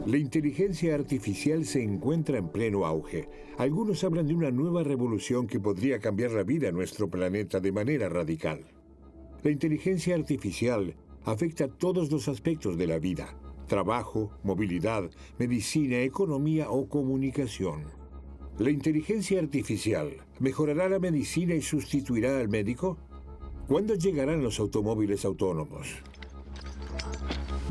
La inteligencia artificial se encuentra en pleno auge. Algunos hablan de una nueva revolución que podría cambiar la vida en nuestro planeta de manera radical. La inteligencia artificial afecta todos los aspectos de la vida: trabajo, movilidad, medicina, economía o comunicación. ¿La inteligencia artificial mejorará la medicina y sustituirá al médico? ¿Cuándo llegarán los automóviles autónomos?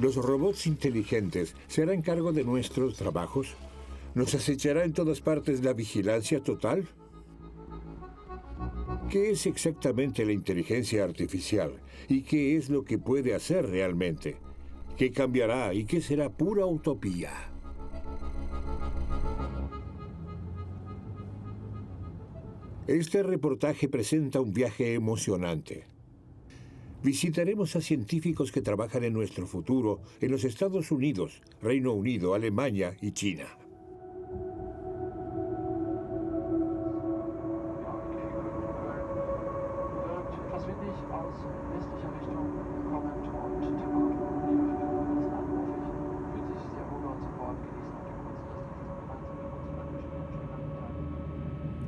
¿Los robots inteligentes se harán cargo de nuestros trabajos? ¿Nos acechará en todas partes la vigilancia total? ¿Qué es exactamente la inteligencia artificial? ¿Y qué es lo que puede hacer realmente? ¿Qué cambiará y qué será pura utopía? Este reportaje presenta un viaje emocionante. Visitaremos a científicos que trabajan en nuestro futuro en los Estados Unidos, Reino Unido, Alemania y China.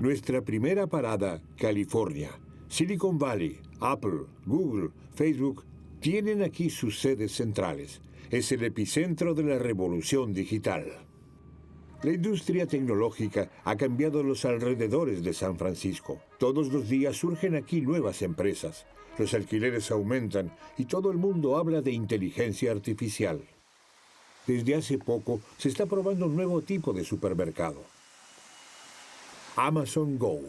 Nuestra primera parada, California. Silicon Valley, Apple, Google, Facebook tienen aquí sus sedes centrales. Es el epicentro de la revolución digital. La industria tecnológica ha cambiado los alrededores de San Francisco. Todos los días surgen aquí nuevas empresas. Los alquileres aumentan y todo el mundo habla de inteligencia artificial. Desde hace poco se está probando un nuevo tipo de supermercado: Amazon Go.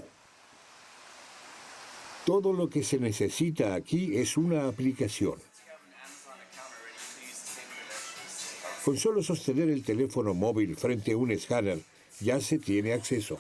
Todo lo que se necesita aquí es una aplicación. Con solo sostener el teléfono móvil frente a un escáner, ya se tiene acceso.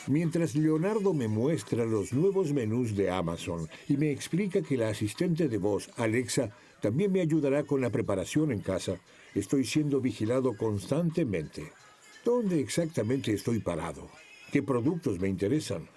Mientras Leonardo me muestra los nuevos menús de Amazon y me explica que la asistente de voz, Alexa, también me ayudará con la preparación en casa, estoy siendo vigilado constantemente. ¿Dónde exactamente estoy parado? ¿Qué productos me interesan?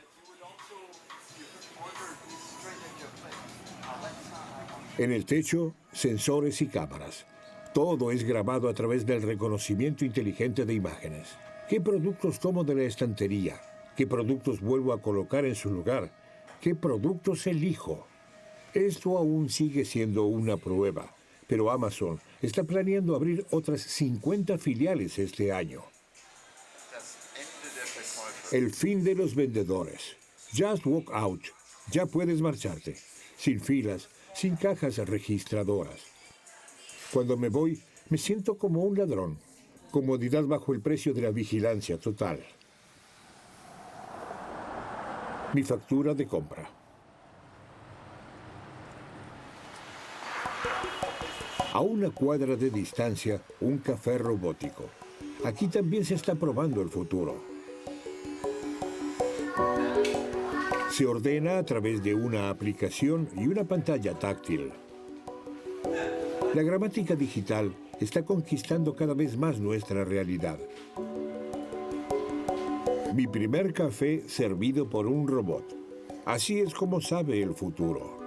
En el techo, sensores y cámaras. Todo es grabado a través del reconocimiento inteligente de imágenes. ¿Qué productos tomo de la estantería? ¿Qué productos vuelvo a colocar en su lugar? ¿Qué productos elijo? Esto aún sigue siendo una prueba, pero Amazon está planeando abrir otras 50 filiales este año. El fin de los vendedores. Just walk out. Ya puedes marcharte. Sin filas, sin cajas registradoras. Cuando me voy, me siento como un ladrón. Comodidad bajo el precio de la vigilancia total. Mi factura de compra. A una cuadra de distancia, un café robótico. Aquí también se está probando el futuro. Se ordena a través de una aplicación y una pantalla táctil. La gramática digital está conquistando cada vez más nuestra realidad. Mi primer café servido por un robot. Así es como sabe el futuro.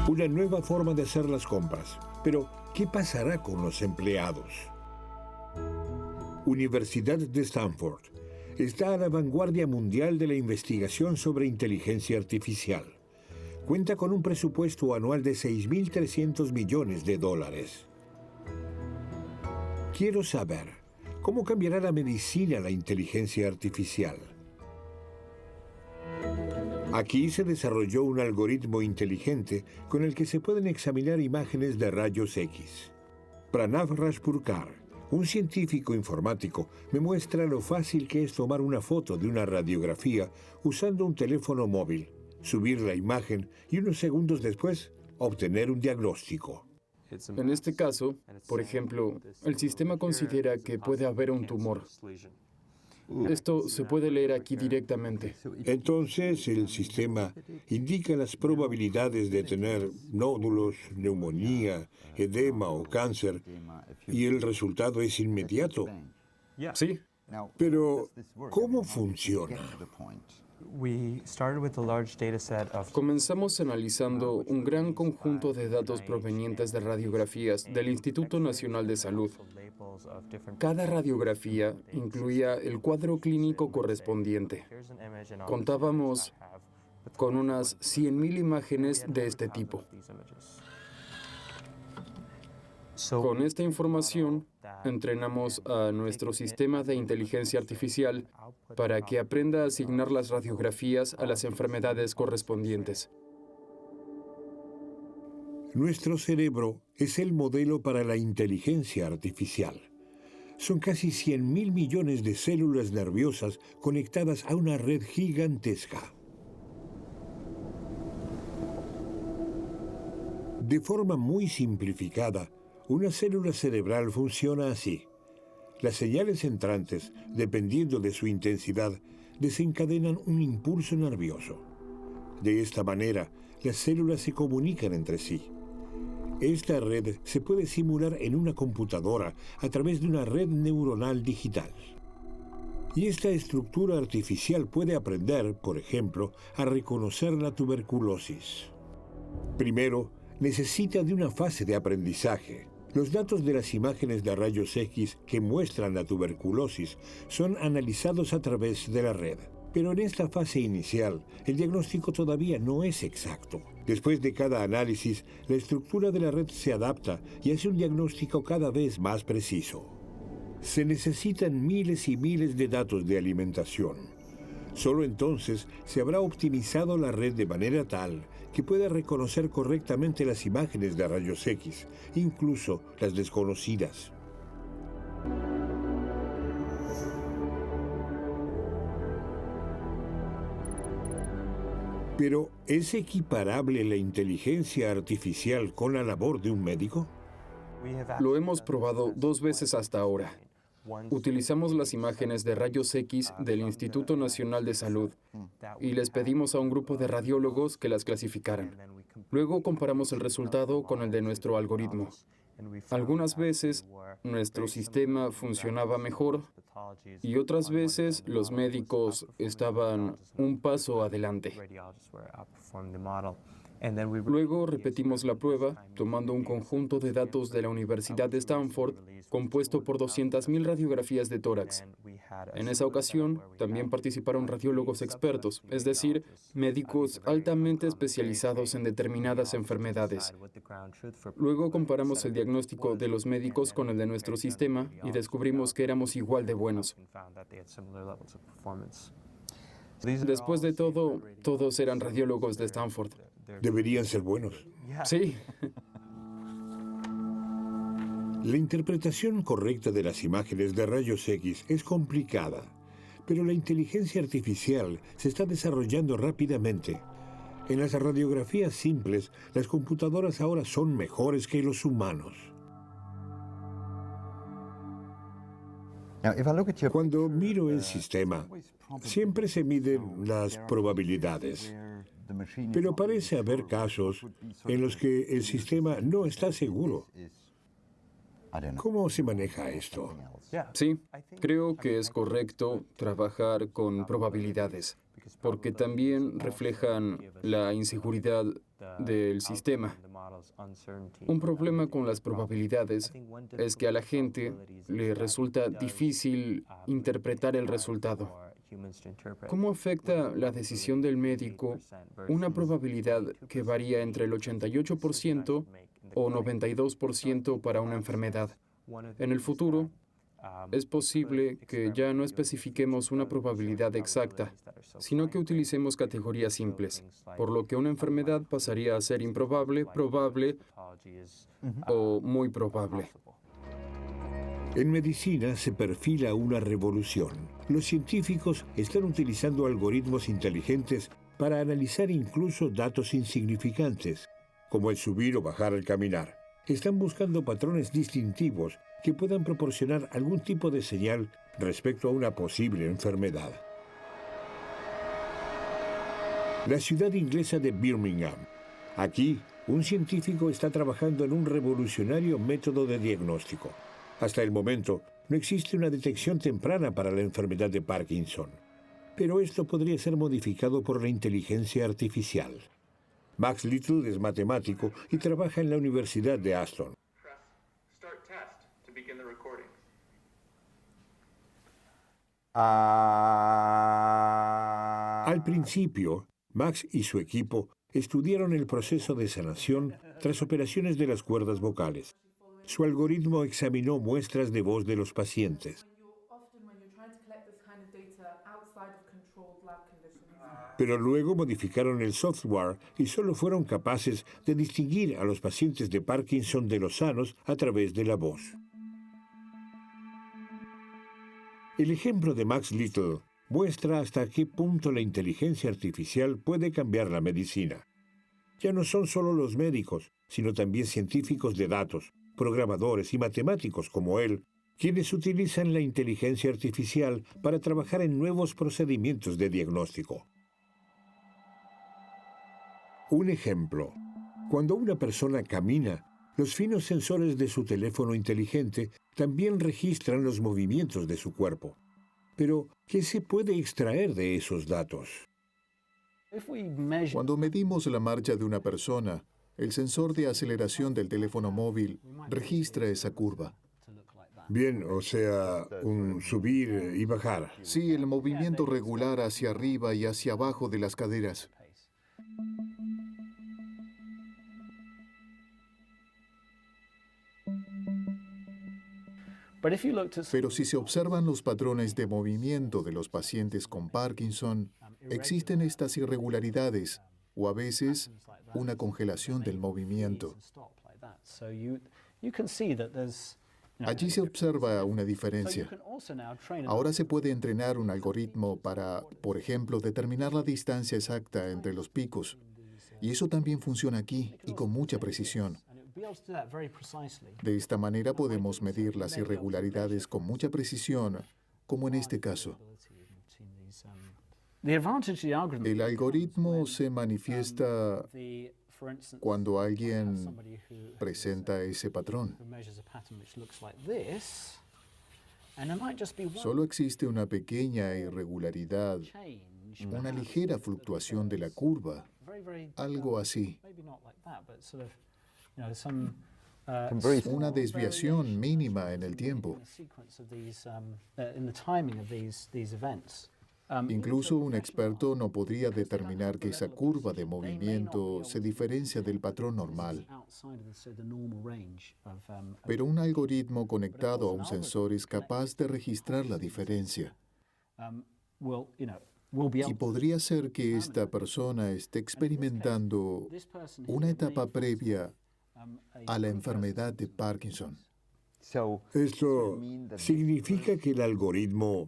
Una nueva forma de hacer las compras. Pero, ¿qué pasará con los empleados? Universidad de Stanford está a la vanguardia mundial de la investigación sobre inteligencia artificial. Cuenta con un presupuesto anual de $6.300 millones. Quiero saber, ¿cómo cambiará la medicina la inteligencia artificial? Aquí se desarrolló un algoritmo inteligente con el que se pueden examinar imágenes de rayos X. Pranav Rajpurkar, un científico informático, me muestra lo fácil que es tomar una foto de una radiografía usando un teléfono móvil, subir la imagen y unos segundos después obtener un diagnóstico. En este caso, por ejemplo, el sistema considera que puede haber un tumor. Esto se puede leer aquí directamente. Entonces, el sistema indica las probabilidades de tener nódulos, neumonía, edema o cáncer, y el resultado es inmediato. Sí, Pero, ¿cómo funciona? Comenzamos analizando un gran conjunto de datos provenientes de radiografías del Instituto Nacional de Salud. Cada radiografía incluía el cuadro clínico correspondiente. Contábamos con unas 100,000 imágenes de este tipo. Con esta información, entrenamos a nuestro sistema de inteligencia artificial para que aprenda a asignar las radiografías a las enfermedades correspondientes. Nuestro cerebro es el modelo para la inteligencia artificial. Son casi 100,000 millones de células nerviosas conectadas a una red gigantesca. De forma muy simplificada, una célula cerebral funciona así. Las señales entrantes, dependiendo de su intensidad, desencadenan un impulso nervioso. De esta manera, las células se comunican entre sí. Esta red se puede simular en una computadora a través de una red neuronal digital. Y esta estructura artificial puede aprender, por ejemplo, a reconocer la tuberculosis. Primero, necesita de una fase de aprendizaje. Los datos de las imágenes de rayos X que muestran la tuberculosis son analizados a través de la red. Pero en esta fase inicial, el diagnóstico todavía no es exacto. Después de cada análisis, la estructura de la red se adapta y hace un diagnóstico cada vez más preciso. Se necesitan miles y miles de datos de alimentación. Solo entonces se habrá optimizado la red de manera tal que pueda reconocer correctamente las imágenes de rayos X, incluso las desconocidas. Pero, ¿es equiparable la inteligencia artificial con la labor de un médico? Lo hemos probado 2 veces hasta ahora. Utilizamos las imágenes de rayos X del Instituto Nacional de Salud y les pedimos a un grupo de radiólogos que las clasificaran. Luego comparamos el resultado con el de nuestro algoritmo. Algunas veces nuestro sistema funcionaba mejor y otras veces los médicos estaban un paso adelante. Luego repetimos la prueba tomando un conjunto de datos de la Universidad de Stanford compuesto por 200,000 radiografías de tórax. En esa ocasión también participaron radiólogos expertos, es decir, médicos altamente especializados en determinadas enfermedades. Luego comparamos el diagnóstico de los médicos con el de nuestro sistema y descubrimos que éramos igual de buenos. Después de todo, todos eran radiólogos de Stanford. Deberían ser buenos. Sí. La interpretación correcta de las imágenes de rayos X es complicada, pero la inteligencia artificial se está desarrollando rápidamente. En las radiografías simples, las computadoras ahora son mejores que los humanos. Cuando miro el sistema, siempre se miden las probabilidades. Pero parece haber casos en los que el sistema no está seguro. ¿Cómo se maneja esto? Sí, creo que es correcto trabajar con probabilidades, porque también reflejan la inseguridad del sistema. Un problema con las probabilidades es que a la gente le resulta difícil interpretar el resultado. ¿Cómo afecta la decisión del médico una probabilidad que varía entre el 88% o 92% para una enfermedad? En el futuro, es posible que ya no especifiquemos una probabilidad exacta, sino que utilicemos categorías simples, por lo que una enfermedad pasaría a ser improbable, probable o muy probable. En medicina se perfila una revolución. Los científicos están utilizando algoritmos inteligentes para analizar incluso datos insignificantes, como el subir o bajar al caminar. Están buscando patrones distintivos que puedan proporcionar algún tipo de señal respecto a una posible enfermedad. La ciudad inglesa de Birmingham. Aquí, un científico está trabajando en un revolucionario método de diagnóstico. Hasta el momento, no existe una detección temprana para la enfermedad de Parkinson. Pero esto podría ser modificado por la inteligencia artificial. Max Little es matemático y trabaja en la Universidad de Aston. Al principio, Max y su equipo estudiaron el proceso de sanación tras operaciones de las cuerdas vocales. Su algoritmo examinó muestras de voz de los pacientes. Pero luego modificaron el software y solo fueron capaces de distinguir a los pacientes de Parkinson de los sanos a través de la voz. El ejemplo de Max Little muestra hasta qué punto la inteligencia artificial puede cambiar la medicina. Ya no son solo los médicos, sino también científicos de datos, programadores y matemáticos como él, quienes utilizan la inteligencia artificial para trabajar en nuevos procedimientos de diagnóstico. Un ejemplo. Cuando una persona camina, los finos sensores de su teléfono inteligente también registran los movimientos de su cuerpo. Pero, ¿qué se puede extraer de esos datos? Cuando medimos la marcha de una persona, el sensor de aceleración del teléfono móvil registra esa curva. Bien, o sea, un subir y bajar. Sí, el movimiento regular hacia arriba y hacia abajo de las caderas. Pero si se observan los patrones de movimiento de los pacientes con Parkinson, existen estas irregularidades o a veces una congelación del movimiento. Allí se observa una diferencia. Ahora se puede entrenar un algoritmo para, por ejemplo, determinar la distancia exacta entre los picos. Y eso también funciona aquí y con mucha precisión. De esta manera podemos medir las irregularidades con mucha precisión, como en este caso. El algoritmo se manifiesta cuando alguien presenta ese patrón. Solo existe una pequeña irregularidad, una ligera fluctuación de la curva, algo así. Una desviación mínima en el tiempo. Incluso un experto no podría determinar que esa curva de movimiento se diferencia del patrón normal. Pero un algoritmo conectado a un sensor es capaz de registrar la diferencia. Y podría ser que esta persona esté experimentando una etapa previa a la enfermedad de Parkinson. Esto significa que el algoritmo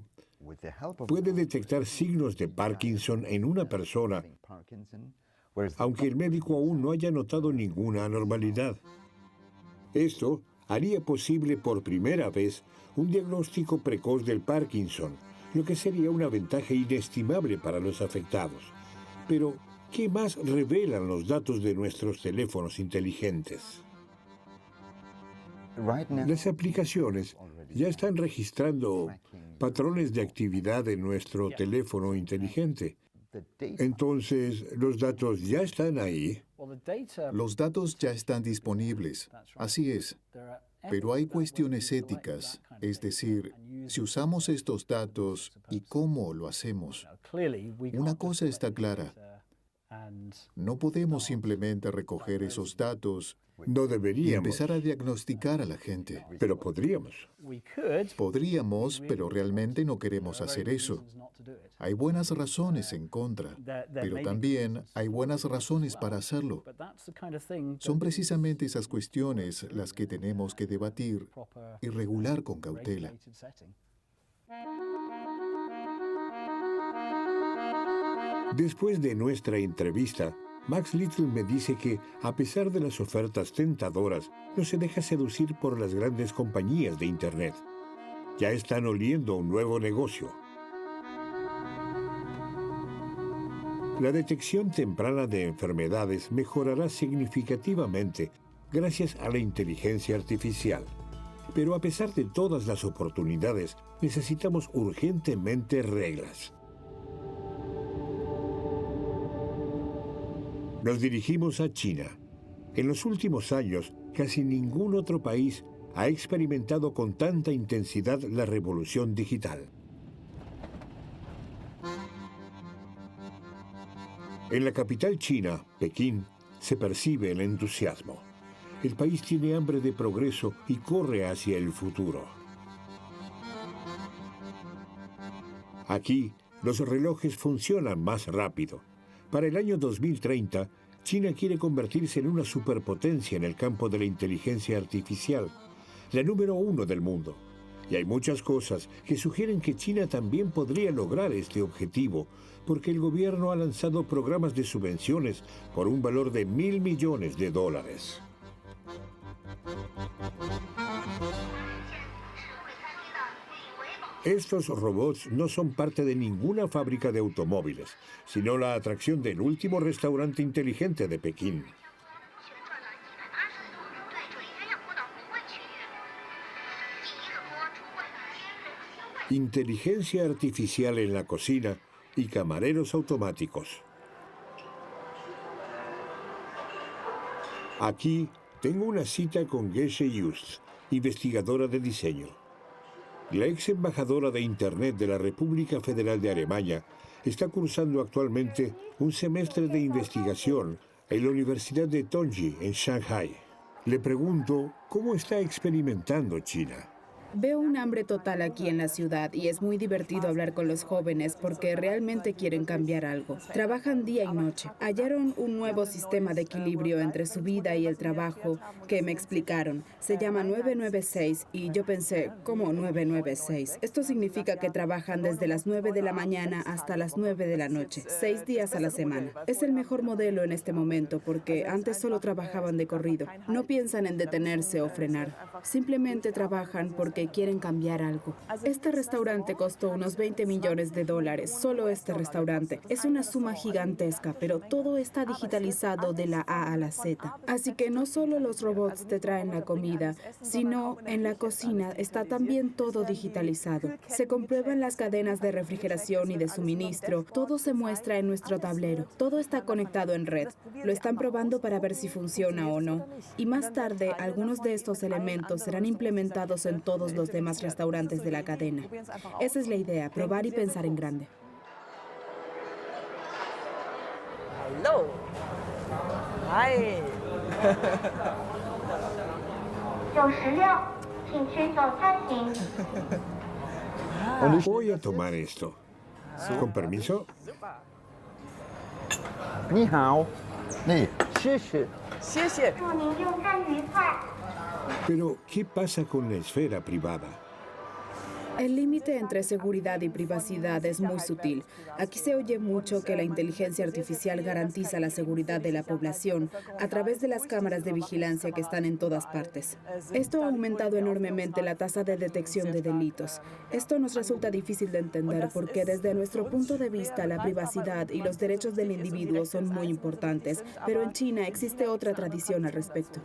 puede detectar signos de Parkinson en una persona, aunque el médico aún no haya notado ninguna anormalidad. Esto haría posible por primera vez un diagnóstico precoz del Parkinson, lo que sería una ventaja inestimable para los afectados. Pero, ¿qué más revelan los datos de nuestros teléfonos inteligentes? Las aplicaciones ya están registrando patrones de actividad en nuestro teléfono inteligente. Entonces, ¿los datos ya están ahí? Los datos ya están disponibles, así es. Pero hay cuestiones éticas, es decir, si usamos estos datos y cómo lo hacemos. Una cosa está clara. No podemos simplemente recoger esos datos No y deberíamos, empezar a diagnosticar a la gente. pero podríamos. Podríamos, pero realmente no queremos hacer eso. Hay buenas razones en contra, pero también hay buenas razones para hacerlo. Son precisamente esas cuestiones las que tenemos que debatir y regular con cautela. Después de nuestra entrevista, Max Little me dice que, a pesar de las ofertas tentadoras, no se deja seducir por las grandes compañías de Internet. Ya están oliendo un nuevo negocio. La detección temprana de enfermedades mejorará significativamente gracias a la inteligencia artificial. Pero a pesar de todas las oportunidades, necesitamos urgentemente reglas. Nos dirigimos a China. En los últimos años, casi ningún otro país ha experimentado con tanta intensidad la revolución digital. En la capital china, Pekín, se percibe el entusiasmo. El país tiene hambre de progreso y corre hacia el futuro. Aquí, los relojes funcionan más rápido. Para el año 2030, China quiere convertirse en una superpotencia en el campo de la inteligencia artificial, la número 1 del mundo. Y hay muchas cosas que sugieren que China también podría lograr este objetivo, porque el gobierno ha lanzado programas de subvenciones por un valor de $1.000 millones. Estos robots no son parte de ninguna fábrica de automóviles, sino la atracción del último restaurante inteligente de Pekín. Inteligencia artificial en la cocina y camareros automáticos. Aquí tengo una cita con Geshe Just, investigadora de diseño. La ex embajadora de Internet de la República Federal de Alemania está cursando actualmente un semestre de investigación en la Universidad de Tongji, en Shanghai. Le pregunto cómo está experimentando China. Veo un hambre total aquí en la ciudad y es muy divertido hablar con los jóvenes porque realmente quieren cambiar algo. Trabajan día y noche. Hallaron un nuevo sistema de equilibrio entre su vida y el trabajo que me explicaron. Se llama 996 y yo pensé, ¿cómo 996? Esto significa que trabajan desde las 9 de la mañana hasta las 9 de la noche, 6 días a la semana. Es el mejor modelo en este momento porque antes solo trabajaban de corrido. No piensan en detenerse o frenar. Simplemente trabajan porque quieren cambiar algo. Este restaurante costó unos $20 millones, solo este restaurante. Es una suma gigantesca, pero todo está digitalizado de la A a la Z. Así que no solo los robots te traen la comida, sino en la cocina está también todo digitalizado. Se comprueban las cadenas de refrigeración y de suministro. Todo se muestra en nuestro tablero. Todo está conectado en red. Lo están probando para ver si funciona o no. Y más tarde, algunos de estos elementos serán implementados en todos los demás restaurantes de la cadena. Esa es la idea, probar y pensar en grande. Hello. Hi. Voy a tomar esto. ¿Con permiso? Ni hao. Ni. Pero, ¿qué pasa con la esfera privada? El límite entre seguridad y privacidad es muy sutil. Aquí se oye mucho que la inteligencia artificial garantiza la seguridad de la población a través de las cámaras de vigilancia que están en todas partes. Esto ha aumentado enormemente la tasa de detección de delitos. Esto nos resulta difícil de entender porque desde nuestro punto de vista la privacidad y los derechos del individuo son muy importantes, pero en China existe otra tradición al respecto.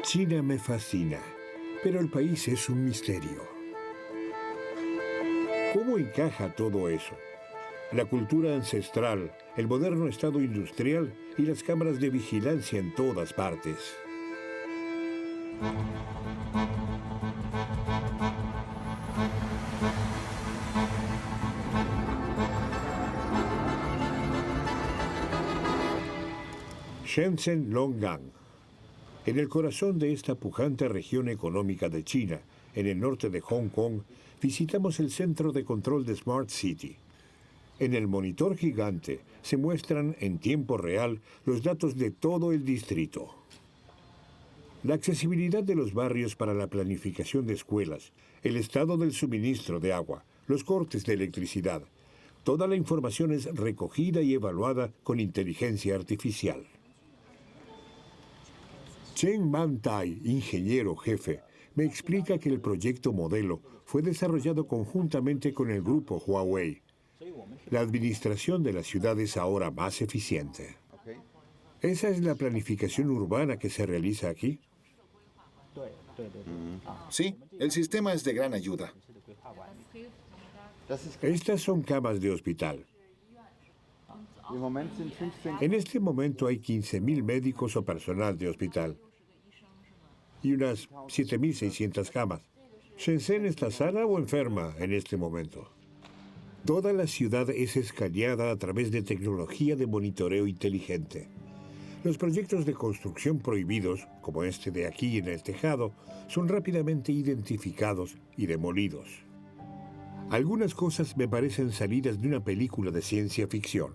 China me fascina, pero el país es un misterio. ¿Cómo encaja todo eso? La cultura ancestral, el moderno estado industrial y las cámaras de vigilancia en todas partes. Shenzhen Longgang. En el corazón de esta pujante región económica de China, en el norte de Hong Kong, visitamos el centro de control de Smart City. En el monitor gigante se muestran en tiempo real los datos de todo el distrito. La accesibilidad de los barrios para la planificación de escuelas, el estado del suministro de agua, los cortes de electricidad. Toda la información es recogida y evaluada con inteligencia artificial. Chen Man Tai, ingeniero jefe, me explica que el proyecto modelo fue desarrollado conjuntamente con el grupo Huawei. La administración de la ciudad es ahora más eficiente. ¿Esa es la planificación urbana que se realiza aquí? Sí, el sistema es de gran ayuda. Estas son camas de hospital. En este momento hay 15.000 médicos o personal de hospital y unas 7.600 camas. ¿Shenzhen está sana o enferma en este momento? Toda la ciudad es escaneada a través de tecnología de monitoreo inteligente. Los proyectos de construcción prohibidos, como este de aquí en el tejado, son rápidamente identificados y demolidos. Algunas cosas me parecen salidas de una película de ciencia ficción.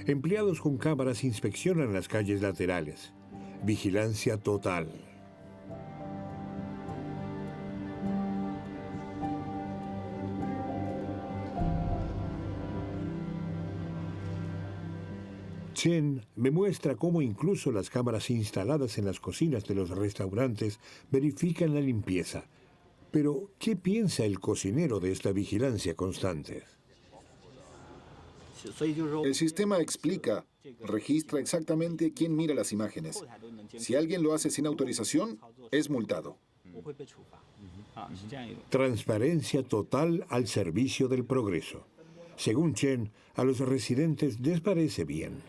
Empleados con cámaras inspeccionan las calles laterales. Vigilancia total. Chen me muestra cómo incluso las cámaras instaladas en las cocinas de los restaurantes verifican la limpieza. Pero, ¿qué piensa el cocinero de esta vigilancia constante? El sistema explica, registra exactamente quién mira las imágenes. Si alguien lo hace sin autorización, es multado. Transparencia total al servicio del progreso. Según Chen, a los residentes les parece bien.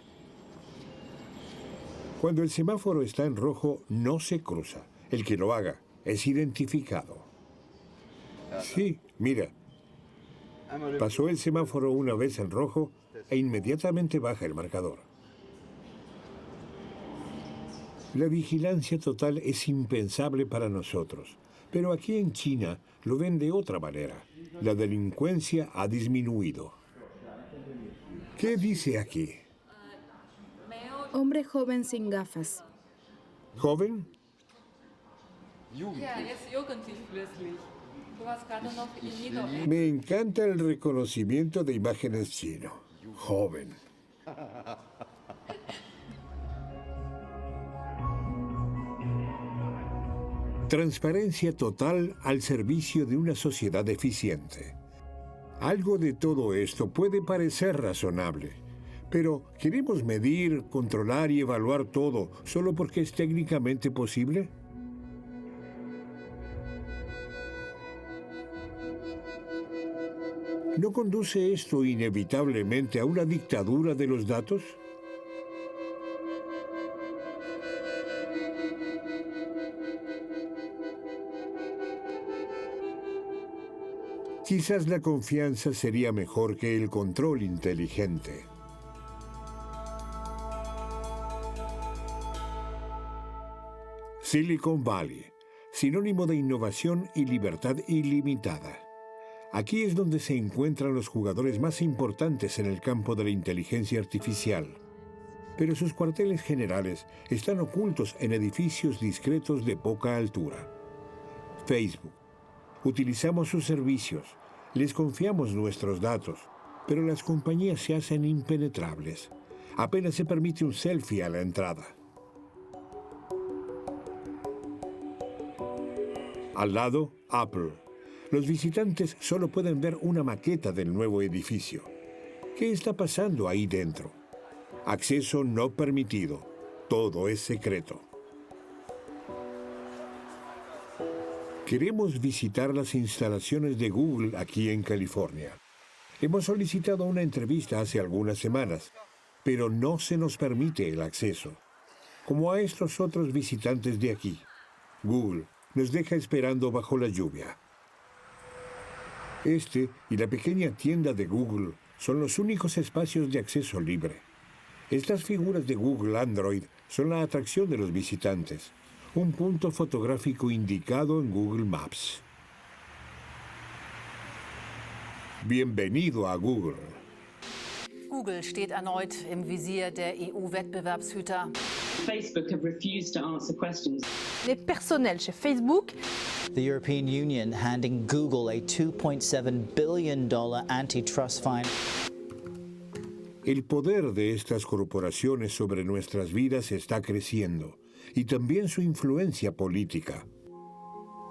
Cuando el semáforo está en rojo, no se cruza. El que lo haga es identificado. Sí, mira. Pasó el semáforo una vez en rojo e inmediatamente baja el marcador. La vigilancia total es impensable para nosotros, pero aquí en China lo ven de otra manera. La delincuencia ha disminuido. ¿Qué dice aquí? Hombre joven sin gafas. ¿Joven? Me encanta el reconocimiento de imágenes chino. Joven. Transparencia total al servicio de una sociedad eficiente. Algo de todo esto puede parecer razonable, pero ¿queremos medir, controlar y evaluar todo solo porque es técnicamente posible? ¿No conduce esto inevitablemente a una dictadura de los datos? Quizás la confianza sería mejor que el control inteligente. Silicon Valley, sinónimo de innovación y libertad ilimitada. Aquí es donde se encuentran los jugadores más importantes en el campo de la inteligencia artificial. Pero sus cuarteles generales están ocultos en edificios discretos de poca altura. Facebook. Utilizamos sus servicios, les confiamos nuestros datos, pero las compañías se hacen impenetrables. Apenas se permite un selfie a la entrada. Al lado, Apple. Los visitantes solo pueden ver una maqueta del nuevo edificio. ¿Qué está pasando ahí dentro? Acceso no permitido. Todo es secreto. Queremos visitar las instalaciones de Google aquí en California. Hemos solicitado una entrevista hace algunas semanas, pero no se nos permite el acceso. Como a estos otros visitantes de aquí, Google nos deja esperando bajo la lluvia. Este y la pequeña tienda de Google son los únicos espacios de acceso libre. Estas figuras de Google Android son la atracción de los visitantes, un punto fotográfico indicado en Google Maps. Bienvenido a Google. Google steht erneut im Visier der EU-Wettbewerbshüter. Facebook have refused to answer questions. Les personnels chez Facebook. The European Union handing Google a $2.7 billion antitrust fine. El poder de estas corporaciones sobre nuestras vidas está creciendo, y también su influencia política.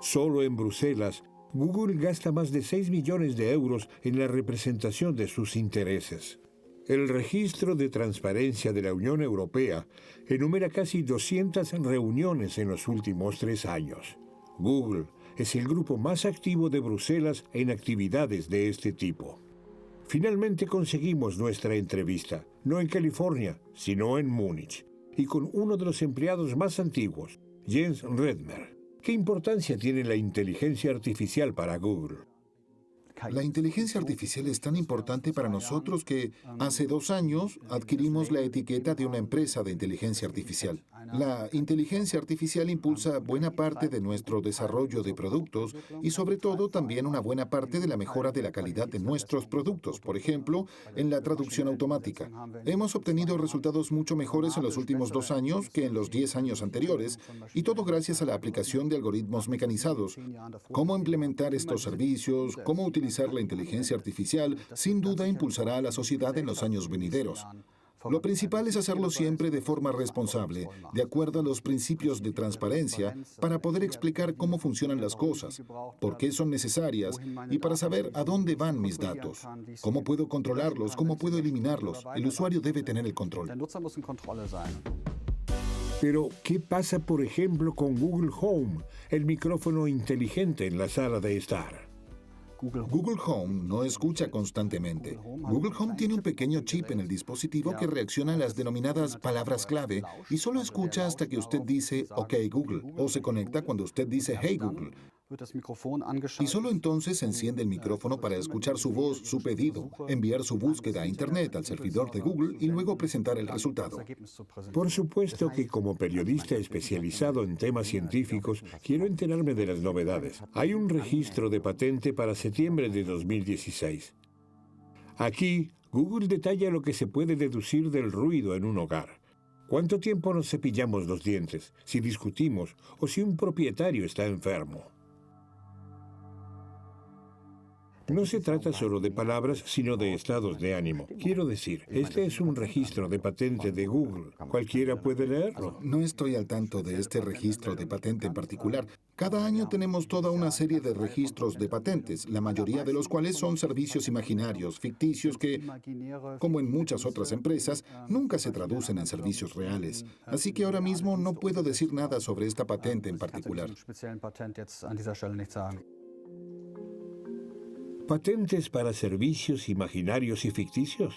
Solo en Bruselas, Google gasta más de 6 millones de euros en la representación de sus intereses. El Registro de Transparencia de la Unión Europea enumera casi 200 reuniones en los últimos 3 años. Google es el grupo más activo de Bruselas en actividades de este tipo. Finalmente conseguimos nuestra entrevista, no en California, sino en Múnich, y con uno de los empleados más antiguos, Jens Redmer. ¿Qué importancia tiene la inteligencia artificial para Google? La inteligencia artificial es tan importante para nosotros que hace 2 años adquirimos la etiqueta de una empresa de inteligencia artificial. La inteligencia artificial impulsa buena parte de nuestro desarrollo de productos y sobre todo también una buena parte de la mejora de la calidad de nuestros productos, por ejemplo, en la traducción automática. Hemos obtenido resultados mucho mejores en los últimos 2 años que en los 10 años anteriores, y todo gracias a la aplicación de algoritmos mecanizados. Cómo implementar estos servicios, cómo utilizar la inteligencia artificial, sin duda impulsará a la sociedad en los años venideros. Lo principal es hacerlo siempre de forma responsable, de acuerdo a los principios de transparencia, para poder explicar cómo funcionan las cosas, por qué son necesarias y para saber a dónde van mis datos, cómo puedo controlarlos, cómo puedo eliminarlos. El usuario debe tener el control. Pero, ¿qué pasa, por ejemplo, con Google Home, el micrófono inteligente en la sala de estar? Google Home no escucha constantemente. Google Home tiene un pequeño chip en el dispositivo que reacciona a las denominadas palabras clave y solo escucha hasta que usted dice OK Google o se conecta cuando usted dice Hey Google. Y solo entonces se enciende el micrófono para escuchar su voz, su pedido, enviar su búsqueda a Internet al servidor de Google y luego presentar el resultado. Por supuesto que como periodista especializado en temas científicos, quiero enterarme de las novedades. Hay un registro de patente para septiembre de 2016. Aquí, Google detalla lo que se puede deducir del ruido en un hogar. ¿Cuánto tiempo nos cepillamos los dientes? Si discutimos o si un propietario está enfermo. No se trata solo de palabras, sino de estados de ánimo. Quiero decir, este es un registro de patente de Google. ¿Cualquiera puede leerlo? No estoy al tanto de este registro de patente en particular. Cada año tenemos toda una serie de registros de patentes, la mayoría de los cuales son servicios imaginarios, ficticios que, como en muchas otras empresas, nunca se traducen en servicios reales. Así que ahora mismo no puedo decir nada sobre esta patente en particular. ¿Patentes para servicios imaginarios y ficticios?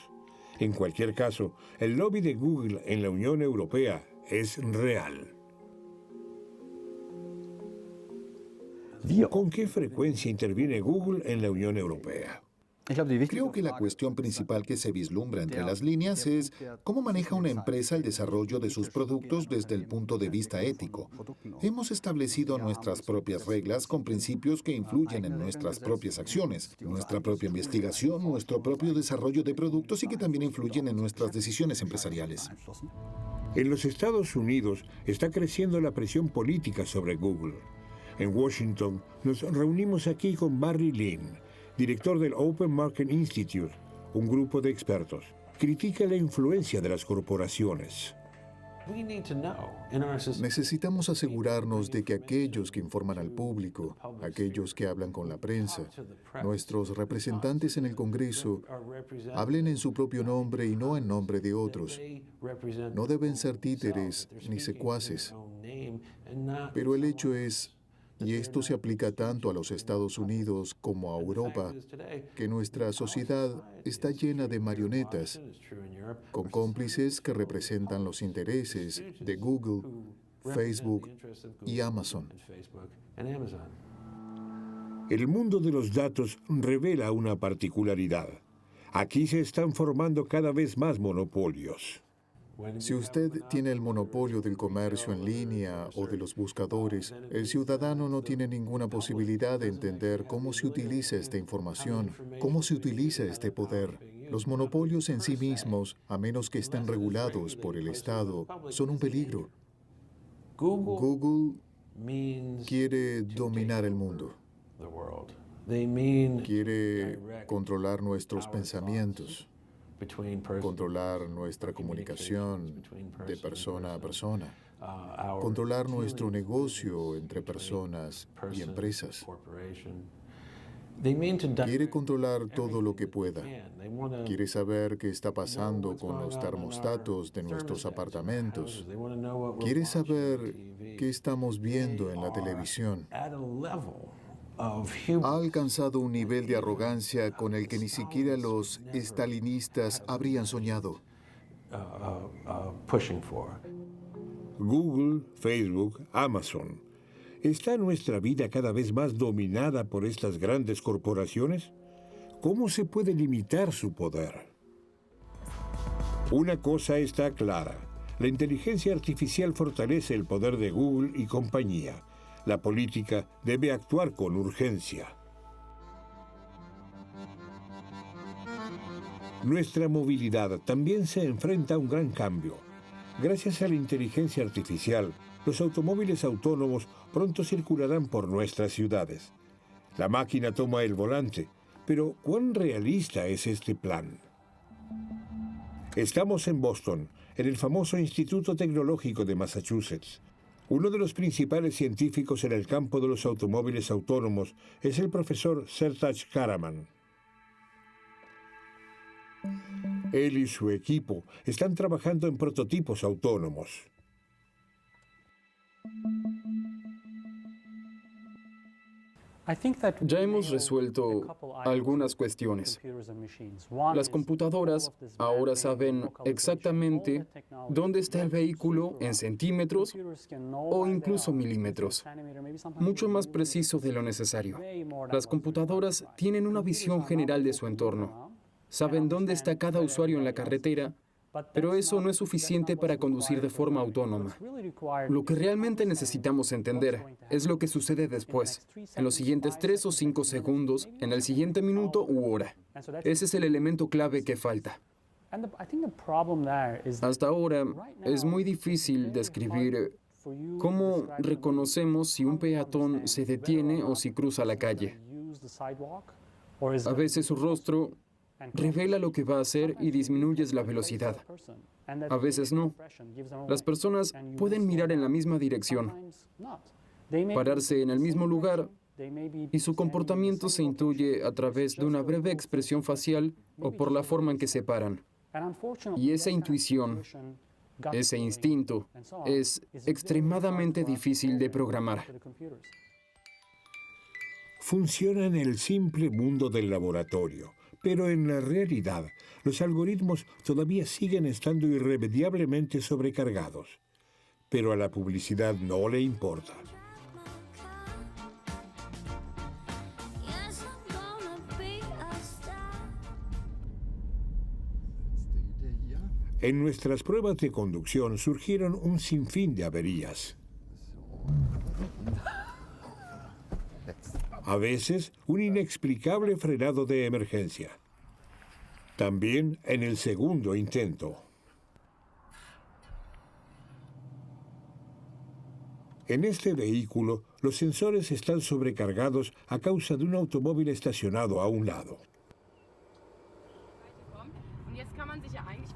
En cualquier caso, el lobby de Google en la Unión Europea es real. ¿Con qué frecuencia interviene Google en la Unión Europea? Creo que la cuestión principal que se vislumbra entre las líneas es cómo maneja una empresa el desarrollo de sus productos desde el punto de vista ético. Hemos establecido nuestras propias reglas con principios que influyen en nuestras propias acciones, nuestra propia investigación, nuestro propio desarrollo de productos y que también influyen en nuestras decisiones empresariales. En los Estados Unidos está creciendo la presión política sobre Google. En Washington nos reunimos aquí con Barry Lin, director del Open Market Institute, un grupo de expertos. Critica la influencia de las corporaciones. Necesitamos asegurarnos de que aquellos que informan al público, aquellos que hablan con la prensa, nuestros representantes en el Congreso, hablen en su propio nombre y no en nombre de otros. No deben ser títeres ni secuaces. Pero el hecho es, y esto se aplica tanto a los Estados Unidos como a Europa, que nuestra sociedad está llena de marionetas, con cómplices que representan los intereses de Google, Facebook y Amazon. El mundo de los datos revela una particularidad. Aquí se están formando cada vez más monopolios. Si usted tiene el monopolio del comercio en línea o de los buscadores, el ciudadano no tiene ninguna posibilidad de entender cómo se utiliza esta información, cómo se utiliza este poder. Los monopolios en sí mismos, a menos que estén regulados por el Estado, son un peligro. Google quiere dominar el mundo. Quiere controlar nuestros pensamientos. controlar nuestra comunicación de persona a persona, controlar nuestro negocio entre personas y empresas. Quiere controlar todo lo que pueda. Quiere saber qué está pasando con los termostatos de nuestros apartamentos. Quiere saber qué estamos viendo en la televisión. Ha alcanzado un nivel de arrogancia con el que ni siquiera los estalinistas habrían soñado. Google, Facebook, Amazon. ¿Está nuestra vida cada vez más dominada por estas grandes corporaciones? ¿Cómo se puede limitar su poder? Una cosa está clara. La inteligencia artificial fortalece el poder de Google y compañía. La política debe actuar con urgencia. Nuestra movilidad también se enfrenta a un gran cambio. Gracias a la inteligencia artificial, los automóviles autónomos pronto circularán por nuestras ciudades. La máquina toma el volante, pero ¿cuán realista es este plan? Estamos en Boston, en el famoso Instituto Tecnológico de Massachusetts. Uno de los principales científicos en el campo de los automóviles autónomos es el profesor Sertac Karaman. Él y su equipo están trabajando en prototipos autónomos. Ya hemos resuelto algunas cuestiones. Las computadoras ahora saben exactamente dónde está el vehículo en centímetros o incluso milímetros, mucho más preciso de lo necesario. Las computadoras tienen una visión general de su entorno. Saben dónde está cada usuario en la carretera, pero eso no es suficiente para conducir de forma autónoma. Lo que realmente necesitamos entender es lo que sucede después, en los siguientes 3 o 5 segundos, en el siguiente minuto u hora. Ese es el elemento clave que falta. Hasta ahora, es muy difícil describir cómo reconocemos si un peatón se detiene o si cruza la calle. A veces su rostro revela lo que va a hacer y disminuyes la velocidad. A veces no. Las personas pueden mirar en la misma dirección, pararse en el mismo lugar, y su comportamiento se intuye a través de una breve expresión facial o por la forma en que se paran. Y esa intuición, ese instinto, es extremadamente difícil de programar. Funciona en el simple mundo del laboratorio. Pero en la realidad, los algoritmos todavía siguen estando irremediablemente sobrecargados. Pero a la publicidad no le importa. En nuestras pruebas de conducción surgieron un sinfín de averías. A veces, un inexplicable frenado de emergencia. También en el segundo intento. En este vehículo, los sensores están sobrecargados a causa de un automóvil estacionado a un lado.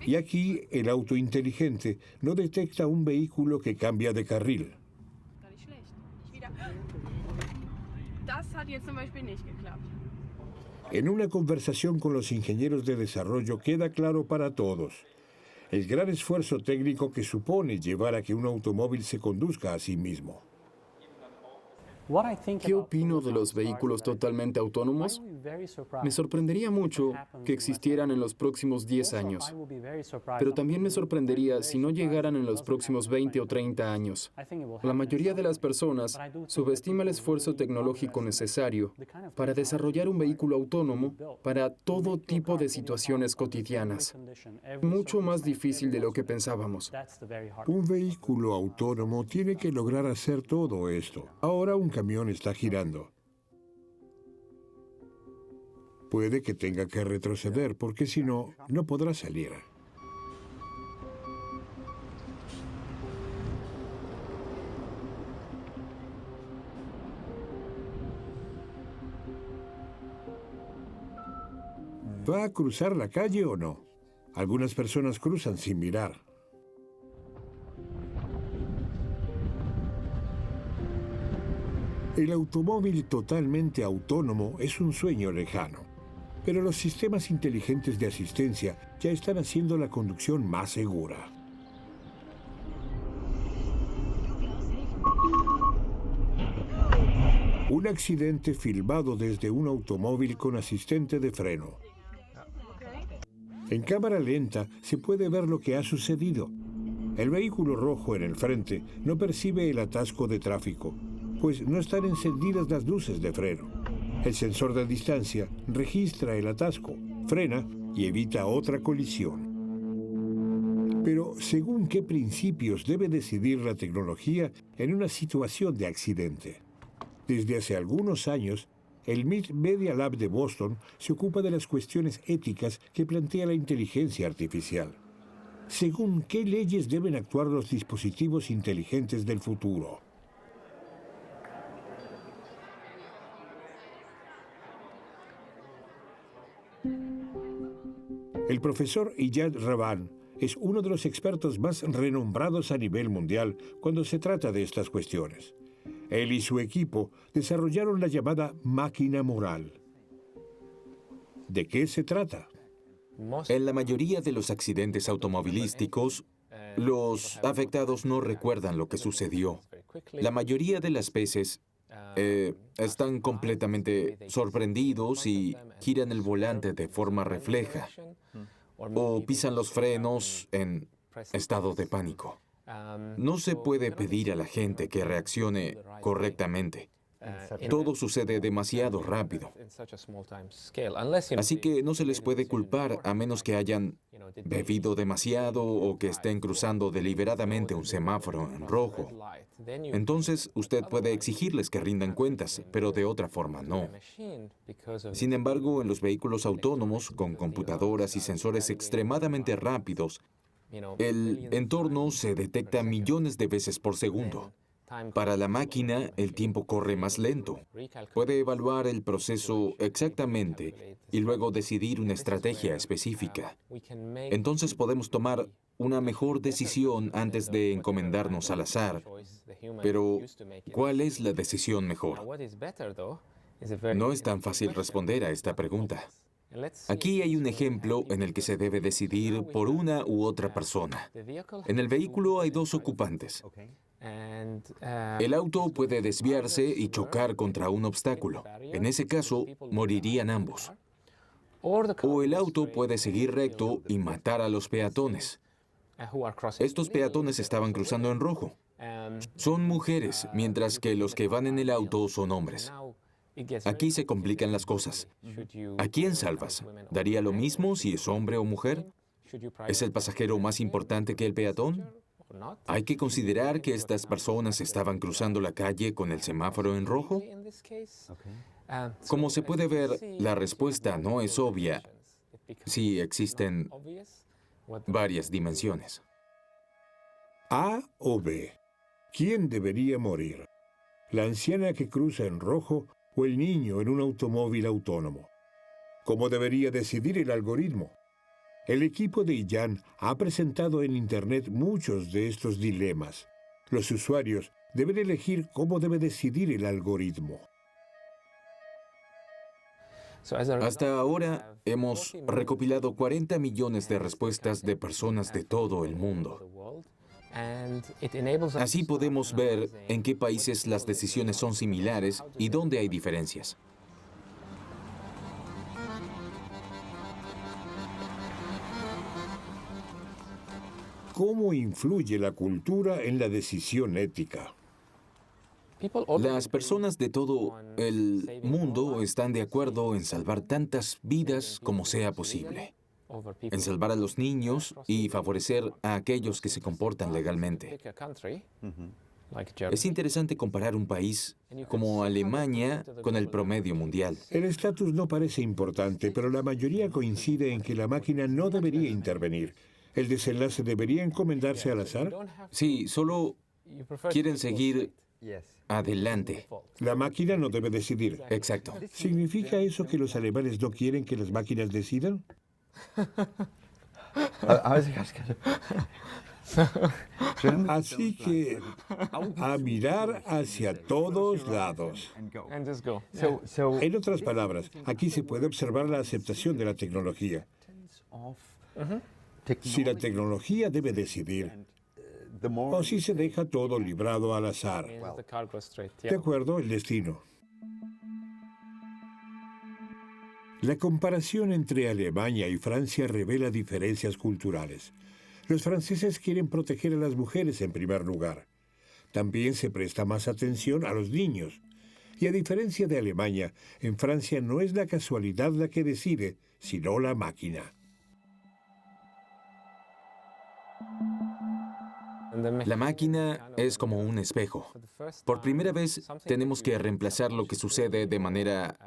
Y aquí, el auto inteligente no detecta un vehículo que cambia de carril. En una conversación con los ingenieros de desarrollo queda claro para todos el gran esfuerzo técnico que supone llevar a que un automóvil se conduzca a sí mismo. ¿Qué opino de los vehículos totalmente autónomos? Me sorprendería mucho que existieran en los próximos 10 años, pero también me sorprendería si no llegaran en los próximos 20 o 30 años. La mayoría de las personas subestima el esfuerzo tecnológico necesario para desarrollar un vehículo autónomo para todo tipo de situaciones cotidianas. Mucho más difícil de lo que pensábamos. Un vehículo autónomo tiene que lograr hacer todo esto. Ahora un camión está girando. Puede que tenga que retroceder, porque si no, no podrá salir. ¿Va a cruzar la calle o no? Algunas personas cruzan sin mirar. El automóvil totalmente autónomo es un sueño lejano, pero los sistemas inteligentes de asistencia ya están haciendo la conducción más segura. Un accidente filmado desde un automóvil con asistente de freno. En cámara lenta se puede ver lo que ha sucedido. El vehículo rojo en el frente no percibe el atasco de tráfico, pues no están encendidas las luces de freno. El sensor de distancia registra el atasco, frena y evita otra colisión. Pero, ¿según qué principios debe decidir la tecnología en una situación de accidente? Desde hace algunos años, el MIT Media Lab de Boston se ocupa de las cuestiones éticas que plantea la inteligencia artificial. ¿Según qué leyes deben actuar los dispositivos inteligentes del futuro? El profesor Iyad Rabban es uno de los expertos más renombrados a nivel mundial cuando se trata de estas cuestiones. Él y su equipo desarrollaron la llamada máquina moral. ¿De qué se trata? En la mayoría de los accidentes automovilísticos, los afectados no recuerdan lo que sucedió. La mayoría de las veces están completamente sorprendidos y giran el volante de forma refleja o pisan los frenos en estado de pánico. No se puede pedir a la gente que reaccione correctamente. Todo sucede demasiado rápido. Así que no se les puede culpar a menos que hayan bebido demasiado o que estén cruzando deliberadamente un semáforo en rojo. Entonces, usted puede exigirles que rindan cuentas, pero de otra forma no. Sin embargo, en los vehículos autónomos, con computadoras y sensores extremadamente rápidos, el entorno se detecta millones de veces por segundo. Para la máquina, el tiempo corre más lento. Puede evaluar el proceso exactamente y luego decidir una estrategia específica. Entonces podemos tomar una mejor decisión antes de encomendarnos al azar. Pero, ¿cuál es la decisión mejor? No es tan fácil responder a esta pregunta. Aquí hay un ejemplo en el que se debe decidir por una u otra persona. En el vehículo hay dos ocupantes. El auto puede desviarse y chocar contra un obstáculo. En ese caso, morirían ambos. O el auto puede seguir recto y matar a los peatones. Estos peatones estaban cruzando en rojo. Son mujeres, mientras que los que van en el auto son hombres. Aquí se complican las cosas. ¿A quién salvas? ¿Daría lo mismo si es hombre o mujer? ¿Es el pasajero más importante que el peatón? ¿Hay que considerar que estas personas estaban cruzando la calle con el semáforo en rojo? Como se puede ver, la respuesta no es obvia si existen varias dimensiones. A o B. ¿Quién debería morir? ¿La anciana que cruza en rojo o el niño en un automóvil autónomo? ¿Cómo debería decidir el algoritmo? El equipo de Iyad ha presentado en Internet muchos de estos dilemas. Los usuarios deben elegir cómo debe decidir el algoritmo. Hasta ahora hemos recopilado 40 millones de respuestas de personas de todo el mundo. Así podemos ver en qué países las decisiones son similares y dónde hay diferencias. ¿Cómo influye la cultura en la decisión ética? Las personas de todo el mundo están de acuerdo en salvar tantas vidas como sea posible, en salvar a los niños y favorecer a aquellos que se comportan legalmente. Es interesante comparar un país como Alemania con el promedio mundial. El estatus no parece importante, pero la mayoría coincide en que la máquina no debería intervenir. ¿El desenlace debería encomendarse al azar? Sí, solo quieren seguir adelante. La máquina no debe decidir. Exacto. ¿Significa eso que los alemanes no quieren que las máquinas decidan? Así que a mirar hacia todos lados. En otras palabras, aquí se puede observar la aceptación de la tecnología. Si la tecnología debe decidir, o si se deja todo librado al azar. De acuerdo, el destino. La comparación entre Alemania y Francia revela diferencias culturales. Los franceses quieren proteger a las mujeres en primer lugar. También se presta más atención a los niños. Y a diferencia de Alemania, en Francia no es la casualidad la que decide, sino la máquina. La máquina es como un espejo. Por primera vez tenemos que reemplazar lo que sucede de manera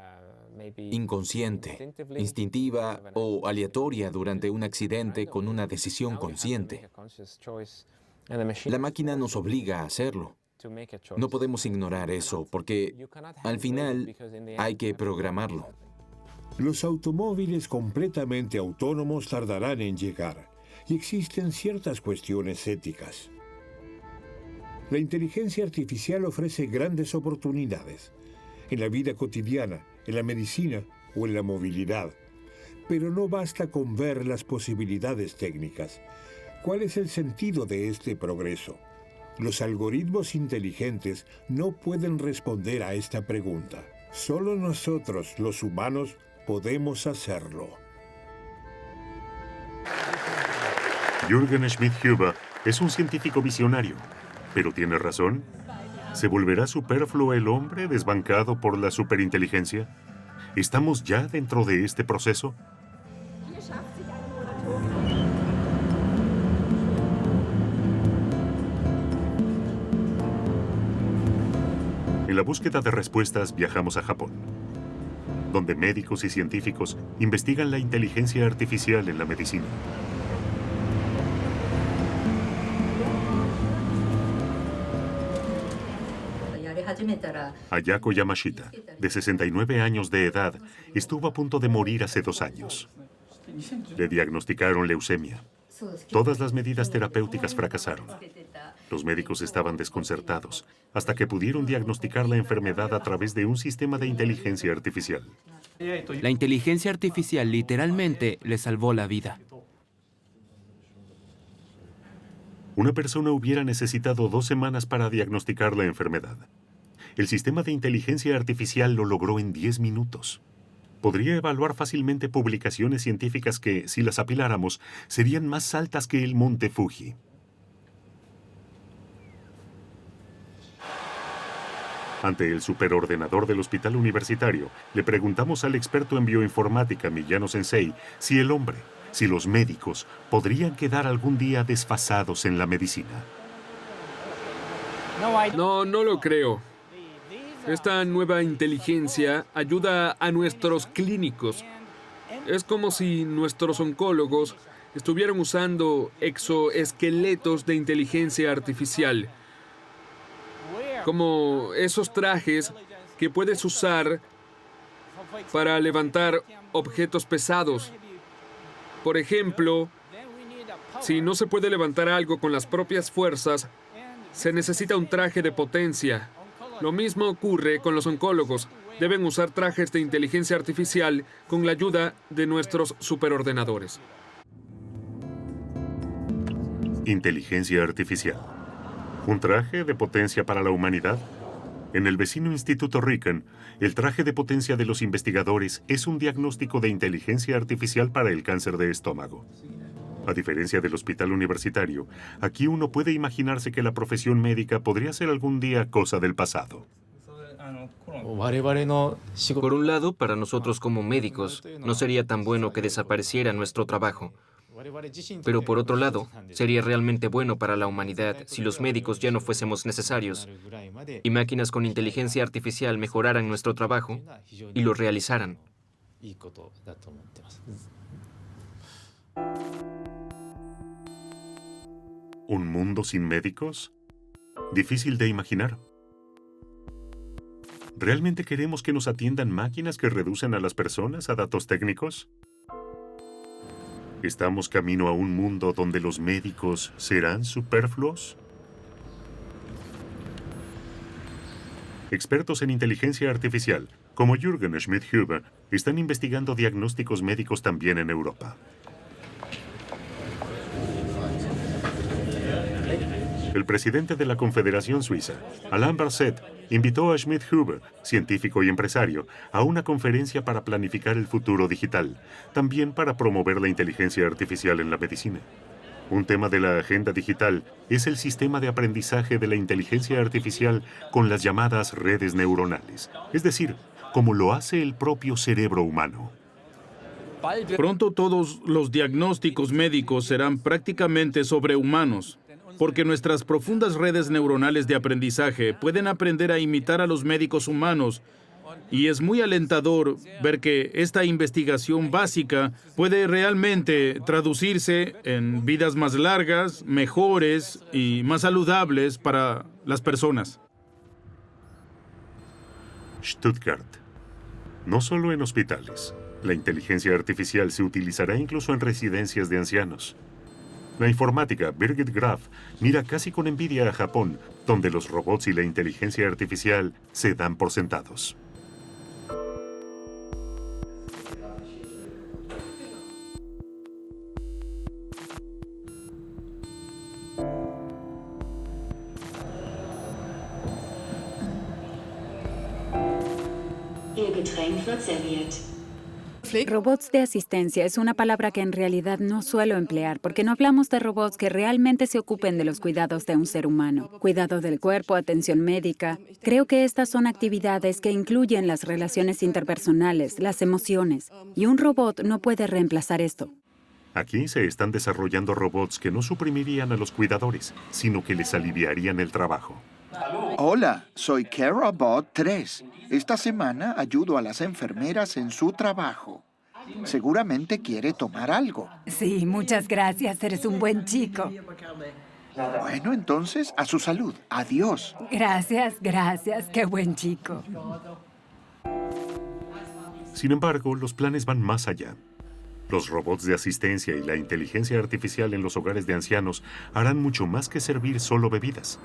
inconsciente, instintiva o aleatoria durante un accidente con una decisión consciente. La máquina nos obliga a hacerlo. No podemos ignorar eso porque al final hay que programarlo. Los automóviles completamente autónomos tardarán en llegar y existen ciertas cuestiones éticas. La inteligencia artificial ofrece grandes oportunidades en la vida cotidiana, en la medicina o en la movilidad. Pero no basta con ver las posibilidades técnicas. ¿Cuál es el sentido de este progreso? Los algoritmos inteligentes no pueden responder a esta pregunta. Solo nosotros, los humanos, podemos hacerlo. Jürgen Schmidt-Huber es un científico visionario, pero tiene razón. ¿Se volverá superfluo el hombre desbancado por la superinteligencia? ¿Estamos ya dentro de este proceso? En la búsqueda de respuestas viajamos a Japón, donde médicos y científicos investigan la inteligencia artificial en la medicina. Ayako Yamashita, de 69 años de edad, estuvo a punto de morir hace 2 años. Le diagnosticaron leucemia. Todas las medidas terapéuticas fracasaron. Los médicos estaban desconcertados, hasta que pudieron diagnosticar la enfermedad a través de un sistema de inteligencia artificial. La inteligencia artificial literalmente le salvó la vida. Una persona hubiera necesitado 2 semanas para diagnosticar la enfermedad. El sistema de inteligencia artificial lo logró en 10 minutos. Podría evaluar fácilmente publicaciones científicas que, si las apiláramos, serían más altas que el monte Fuji. Ante el superordenador del hospital universitario, le preguntamos al experto en bioinformática Miyano Sensei si el hombre, si los médicos, podrían quedar algún día desfasados en la medicina. No lo creo. Esta nueva inteligencia ayuda a nuestros clínicos. Es como si nuestros oncólogos estuvieran usando exoesqueletos de inteligencia artificial, como esos trajes que puedes usar para levantar objetos pesados. Por ejemplo, si no se puede levantar algo con las propias fuerzas, se necesita un traje de potencia. Lo mismo ocurre con los oncólogos. Deben usar trajes de inteligencia artificial con la ayuda de nuestros superordenadores. Inteligencia artificial. ¿Un traje de potencia para la humanidad? En el vecino Instituto Riken, el traje de potencia de los investigadores es un diagnóstico de inteligencia artificial para el cáncer de estómago. A diferencia del hospital universitario, aquí uno puede imaginarse que la profesión médica podría ser algún día cosa del pasado. Por un lado, para nosotros como médicos, no sería tan bueno que desapareciera nuestro trabajo. Pero por otro lado, sería realmente bueno para la humanidad si los médicos ya no fuésemos necesarios y máquinas con inteligencia artificial mejoraran nuestro trabajo y lo realizaran. ¿Un mundo sin médicos? Difícil de imaginar. ¿Realmente queremos que nos atiendan máquinas que reducen a las personas a datos técnicos? ¿Estamos camino a un mundo donde los médicos serán superfluos? Expertos en inteligencia artificial, como Jürgen Schmidt-Huber, están investigando diagnósticos médicos también en Europa. El presidente de la Confederación Suiza, Alain Berset, invitó a Schmidt-Huber, científico y empresario, a una conferencia para planificar el futuro digital, también para promover la inteligencia artificial en la medicina. Un tema de la agenda digital es el sistema de aprendizaje de la inteligencia artificial con las llamadas redes neuronales, es decir, como lo hace el propio cerebro humano. Pronto todos los diagnósticos médicos serán prácticamente sobrehumanos, porque nuestras profundas redes neuronales de aprendizaje pueden aprender a imitar a los médicos humanos, y es muy alentador ver que esta investigación básica puede realmente traducirse en vidas más largas, mejores y más saludables para las personas. Stuttgart. No solo en hospitales. La inteligencia artificial se utilizará incluso en residencias de ancianos. La informática Birgit Graf mira casi con envidia a Japón, donde los robots y la inteligencia artificial se dan por sentados. Ihr Getränk wird serviert. Robots de asistencia es una palabra que en realidad no suelo emplear porque no hablamos de robots que realmente se ocupen de los cuidados de un ser humano. Cuidado del cuerpo, atención médica. Creo que estas son actividades que incluyen las relaciones interpersonales, las emociones. Y un robot no puede reemplazar esto. Aquí se están desarrollando robots que no suprimirían a los cuidadores, sino que les aliviarían el trabajo. Hola, soy CareRobot 3. Esta semana ayudo a las enfermeras en su trabajo. Seguramente quiere tomar algo. Sí, muchas gracias. Eres un buen chico. Bueno, entonces, a su salud. Adiós. Gracias, gracias. Qué buen chico. Sin embargo, los planes van más allá. Los robots de asistencia y la inteligencia artificial en los hogares de ancianos harán mucho más que servir solo bebidas.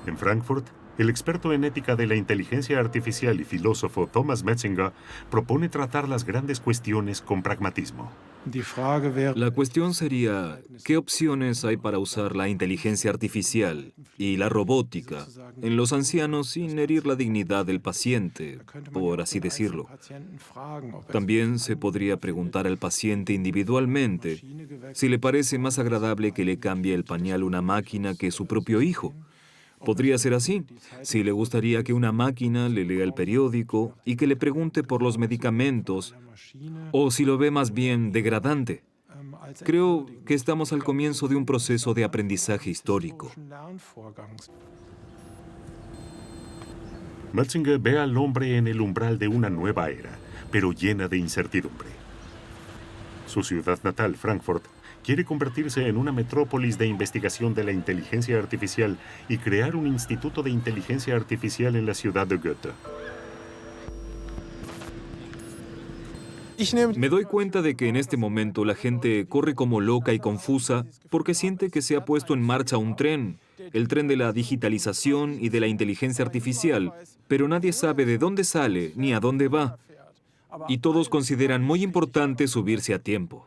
En Frankfurt, el experto en ética de la inteligencia artificial y filósofo Thomas Metzinger propone tratar las grandes cuestiones con pragmatismo. La cuestión sería, ¿qué opciones hay para usar la inteligencia artificial y la robótica en los ancianos sin herir la dignidad del paciente, por así decirlo? También se podría preguntar al paciente individualmente si le parece más agradable que le cambie el pañal una máquina que su propio hijo. Podría ser así, si le gustaría que una máquina le lea el periódico y que le pregunte por los medicamentos, o si lo ve más bien degradante. Creo que estamos al comienzo de un proceso de aprendizaje histórico. Metzinger ve al hombre en el umbral de una nueva era, pero llena de incertidumbre. Su ciudad natal, Frankfurt, quiere convertirse en una metrópolis de investigación de la inteligencia artificial y crear un instituto de inteligencia artificial en la ciudad de Goethe. Me doy cuenta de que en este momento la gente corre como loca y confusa porque siente que se ha puesto en marcha un tren, el tren de la digitalización y de la inteligencia artificial, pero nadie sabe de dónde sale ni a dónde va. Y todos consideran muy importante subirse a tiempo.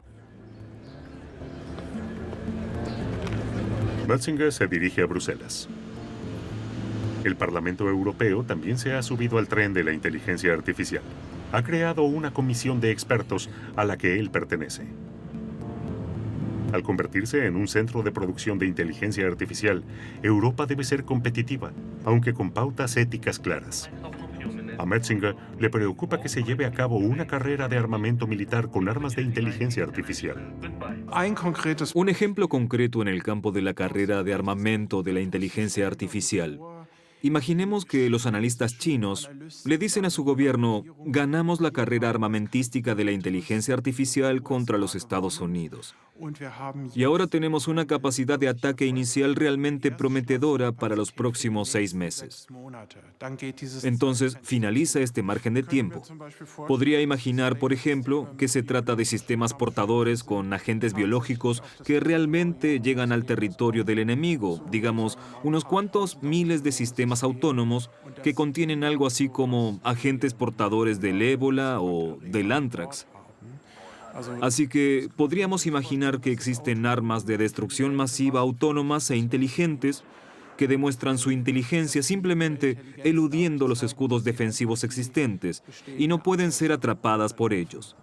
Metzinger se dirige a Bruselas. El Parlamento Europeo también se ha subido al tren de la inteligencia artificial. Ha creado una comisión de expertos a la que él pertenece. Al convertirse en un centro de producción de inteligencia artificial, Europa debe ser competitiva, aunque con pautas éticas claras. A Metzinger le preocupa que se lleve a cabo una carrera de armamento militar con armas de inteligencia artificial. Un ejemplo concreto en el campo de la carrera de armamento de la inteligencia artificial Imaginemos que los analistas chinos le dicen a su gobierno, ganamos la carrera armamentística de la inteligencia artificial contra los Estados Unidos. Y ahora tenemos una capacidad de ataque inicial realmente prometedora para los próximos 6 meses. Entonces, finaliza este margen de tiempo. Podría imaginar, por ejemplo, que se trata de sistemas portadores con agentes biológicos que realmente llegan al territorio del enemigo, digamos, unos cuantos miles de sistemas autónomos que contienen algo así como agentes portadores del ébola o del anthrax. Así que podríamos imaginar que existen armas de destrucción masiva autónomas e inteligentes que demuestran su inteligencia simplemente eludiendo los escudos defensivos existentes y no pueden ser atrapadas por ellos.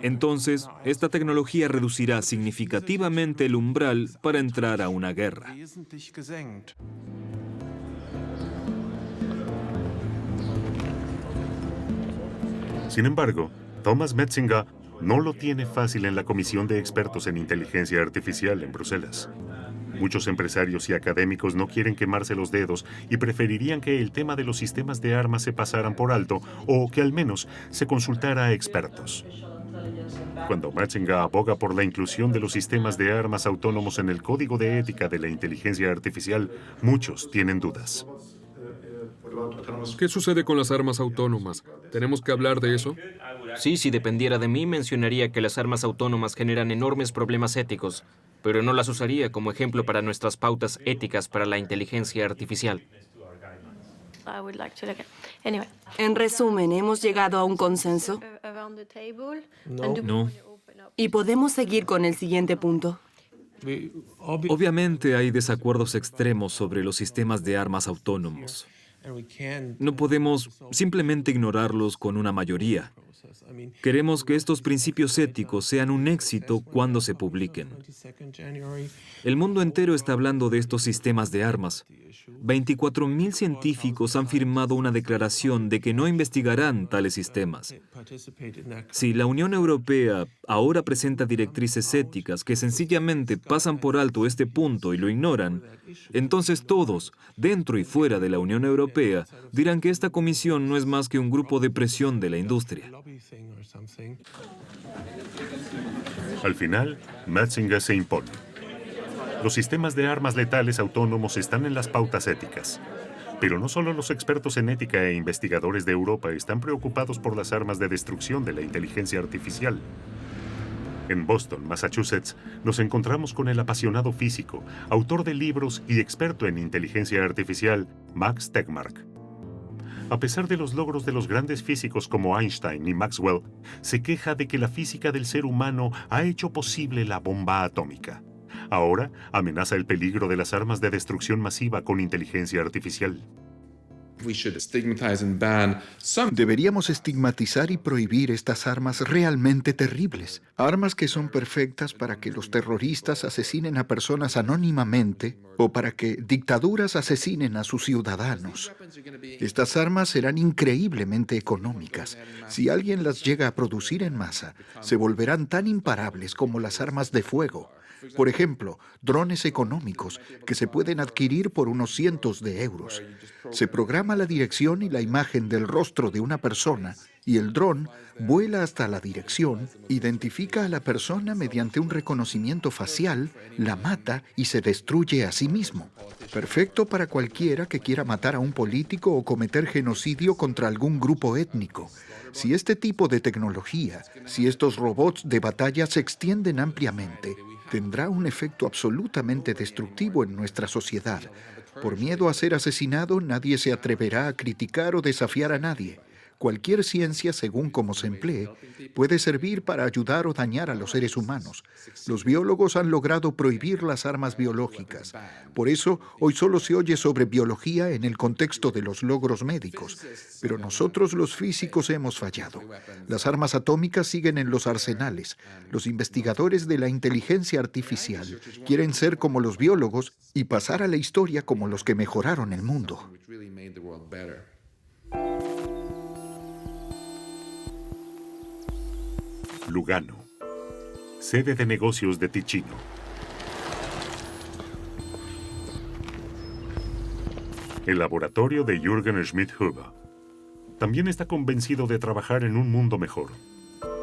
Entonces, esta tecnología reducirá significativamente el umbral para entrar a una guerra. Sin embargo, Thomas Metzinger no lo tiene fácil en la Comisión de Expertos en Inteligencia Artificial en Bruselas. Muchos empresarios y académicos no quieren quemarse los dedos y preferirían que el tema de los sistemas de armas se pasaran por alto o que al menos se consultara a expertos. Cuando Metzinger aboga por la inclusión de los sistemas de armas autónomos en el Código de Ética de la Inteligencia Artificial, muchos tienen dudas. ¿Qué sucede con las armas autónomas? ¿Tenemos que hablar de eso? Sí, si dependiera de mí, mencionaría que las armas autónomas generan enormes problemas éticos, pero no las usaría como ejemplo para nuestras pautas éticas para la inteligencia artificial. En resumen, ¿hemos llegado a un consenso? No. ¿Y podemos seguir con el siguiente punto? Obviamente hay desacuerdos extremos sobre los sistemas de armas autónomos. No podemos simplemente ignorarlos con una mayoría. Queremos que estos principios éticos sean un éxito cuando se publiquen. El mundo entero está hablando de estos sistemas de armas. 24.000 científicos han firmado una declaración de que no investigarán tales sistemas. Si la Unión Europea ahora presenta directrices éticas que sencillamente pasan por alto este punto y lo ignoran, entonces todos, dentro y fuera de la Unión Europea, dirán que esta comisión no es más que un grupo de presión de la industria. Al final, Metzinger se impone. Los sistemas de armas letales autónomos están en las pautas éticas. Pero no solo los expertos en ética e investigadores de Europa están preocupados por las armas de destrucción de la inteligencia artificial. En Boston, Massachusetts, nos encontramos con el apasionado físico, autor de libros y experto en inteligencia artificial, Max Tegmark. A pesar de los logros de los grandes físicos como Einstein y Maxwell, se queja de que la física del ser humano ha hecho posible la bomba atómica. Ahora amenaza el peligro de las armas de destrucción masiva con inteligencia artificial. Deberíamos estigmatizar y prohibir estas armas realmente terribles. Armas que son perfectas para que los terroristas asesinen a personas anónimamente o para que dictaduras asesinen a sus ciudadanos. Estas armas serán increíblemente económicas. Si alguien las llega a producir en masa, se volverán tan imparables como las armas de fuego. Por ejemplo, drones económicos que se pueden adquirir por unos cientos de euros. Se programa la dirección y la imagen del rostro de una persona y el dron vuela hasta la dirección, identifica a la persona mediante un reconocimiento facial, la mata y se destruye a sí mismo. Perfecto para cualquiera que quiera matar a un político o cometer genocidio contra algún grupo étnico. Si este tipo de tecnología, si estos robots de batalla se extienden ampliamente, tendrá un efecto absolutamente destructivo en nuestra sociedad. Por miedo a ser asesinado, nadie se atreverá a criticar o desafiar a nadie. Cualquier ciencia, según cómo se emplee, puede servir para ayudar o dañar a los seres humanos. Los biólogos han logrado prohibir las armas biológicas. Por eso, hoy solo se oye sobre biología en el contexto de los logros médicos. Pero nosotros los físicos hemos fallado. Las armas atómicas siguen en los arsenales. Los investigadores de la inteligencia artificial quieren ser como los biólogos y pasar a la historia como los que mejoraron el mundo. Lugano, sede de negocios de Ticino. el laboratorio de Jürgen Schmidt-Huber. También está convencido de trabajar en un mundo mejor.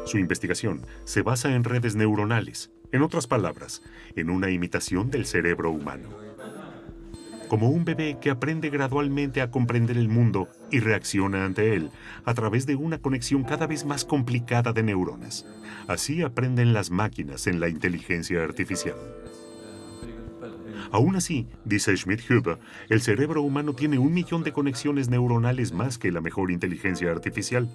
Su investigación se basa en redes neuronales, en otras palabras, en una imitación del cerebro humano. Como un bebé que aprende gradualmente a comprender el mundo y reacciona ante él a través de una conexión cada vez más complicada de neuronas. Así aprenden las máquinas en la inteligencia artificial. Aún así, dice Schmidt-Huber, el cerebro humano tiene 1 millón de conexiones neuronales más que la mejor inteligencia artificial.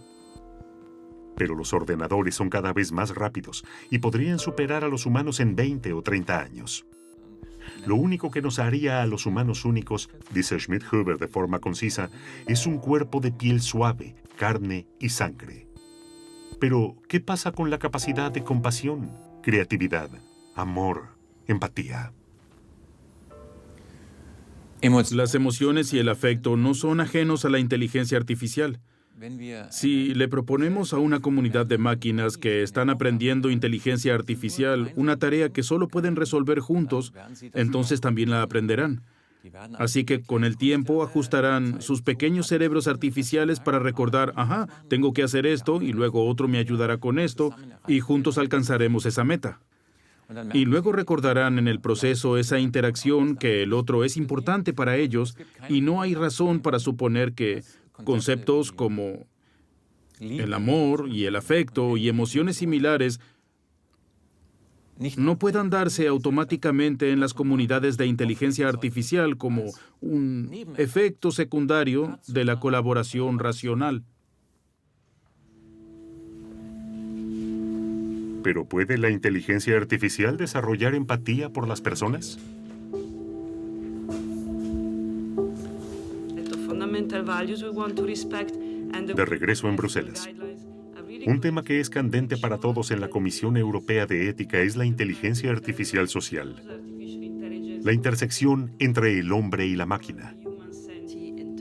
Pero los ordenadores son cada vez más rápidos y podrían superar a los humanos en 20 o 30 años. Lo único que nos haría a los humanos únicos, dice Schmidt-Huber de forma concisa, es un cuerpo de piel suave, carne y sangre. Pero, ¿qué pasa con la capacidad de compasión, creatividad, amor, empatía? Las emociones y el afecto no son ajenos a la inteligencia artificial. Si le proponemos a una comunidad de máquinas que están aprendiendo inteligencia artificial una tarea que solo pueden resolver juntos, entonces también la aprenderán. Así que con el tiempo ajustarán sus pequeños cerebros artificiales para recordar, tengo que hacer esto y luego otro me ayudará con esto y juntos alcanzaremos esa meta. Y luego recordarán en el proceso esa interacción que el otro es importante para ellos y no hay razón para suponer que conceptos como el amor y el afecto y emociones similares no puedan darse automáticamente en las comunidades de inteligencia artificial como un efecto secundario de la colaboración racional. ¿Pero puede la inteligencia artificial desarrollar empatía por las personas? De regreso en Bruselas. Un tema que es candente para todos en la Comisión Europea de Ética es la inteligencia artificial social. La intersección entre el hombre y la máquina.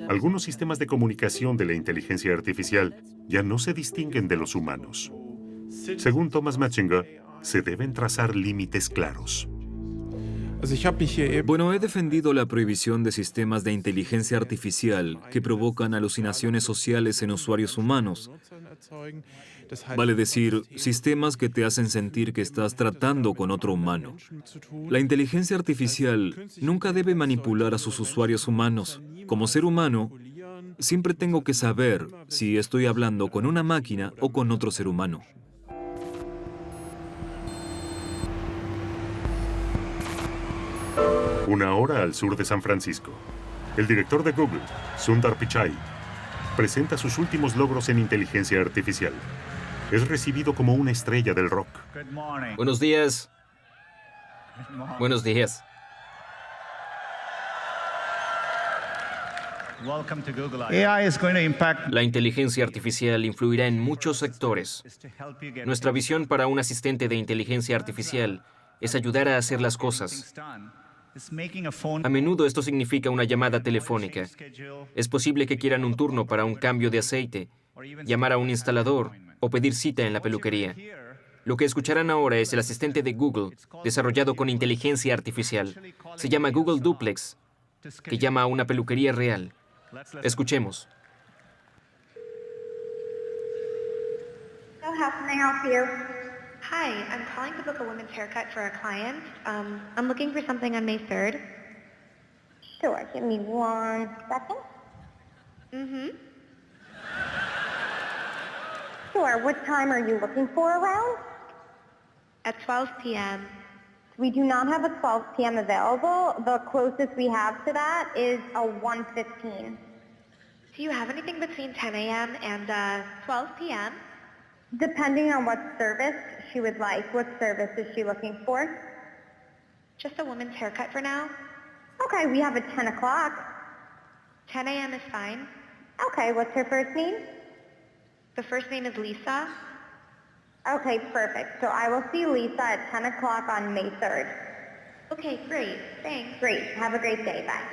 Algunos sistemas de comunicación de la inteligencia artificial ya no se distinguen de los humanos. Según Thomas Matzinger, se deben trazar límites claros. Bueno, he defendido la prohibición de sistemas de inteligencia artificial que provocan alucinaciones sociales en usuarios humanos. Vale decir, sistemas que te hacen sentir que estás tratando con otro humano. La inteligencia artificial nunca debe manipular a sus usuarios humanos. Como ser humano, siempre tengo que saber si estoy hablando con una máquina o con otro ser humano. Una hora al sur de San Francisco, el director de Google, Sundar Pichai, presenta sus últimos logros en inteligencia artificial. Es recibido como una estrella del rock. Buenos días. Buenos días. La inteligencia artificial influirá en muchos sectores. Nuestra visión para un asistente de inteligencia artificial es ayudar a hacer las cosas. A menudo esto significa una llamada telefónica. Es posible que quieran un turno para un cambio de aceite, llamar a un instalador o pedir cita en la peluquería. Lo que escucharán ahora es el asistente de Google, desarrollado con inteligencia artificial. Se llama Google Duplex, que llama a una peluquería real. Escuchemos. Hi, I'm calling to book a women's haircut for a client. I'm looking for something on May 3rd. Sure, give me 1 second. Sure, what time are you looking for around? At 12 p.m. We do not have a 12 p.m. available. The closest we have to that is a 1:15. Do you have anything between 10 a.m. and 12 p.m.? Depending on what service she would like. What service is she looking for? Just a woman's haircut for now. Okay, we have a 10 o'clock. 10 a.m. is fine. Okay, what's her first name? The first name is Lisa. Okay, perfect. So I will see Lisa at 10 o'clock on May 3rd. Okay, great. Thanks. Great. Have a great day. Bye.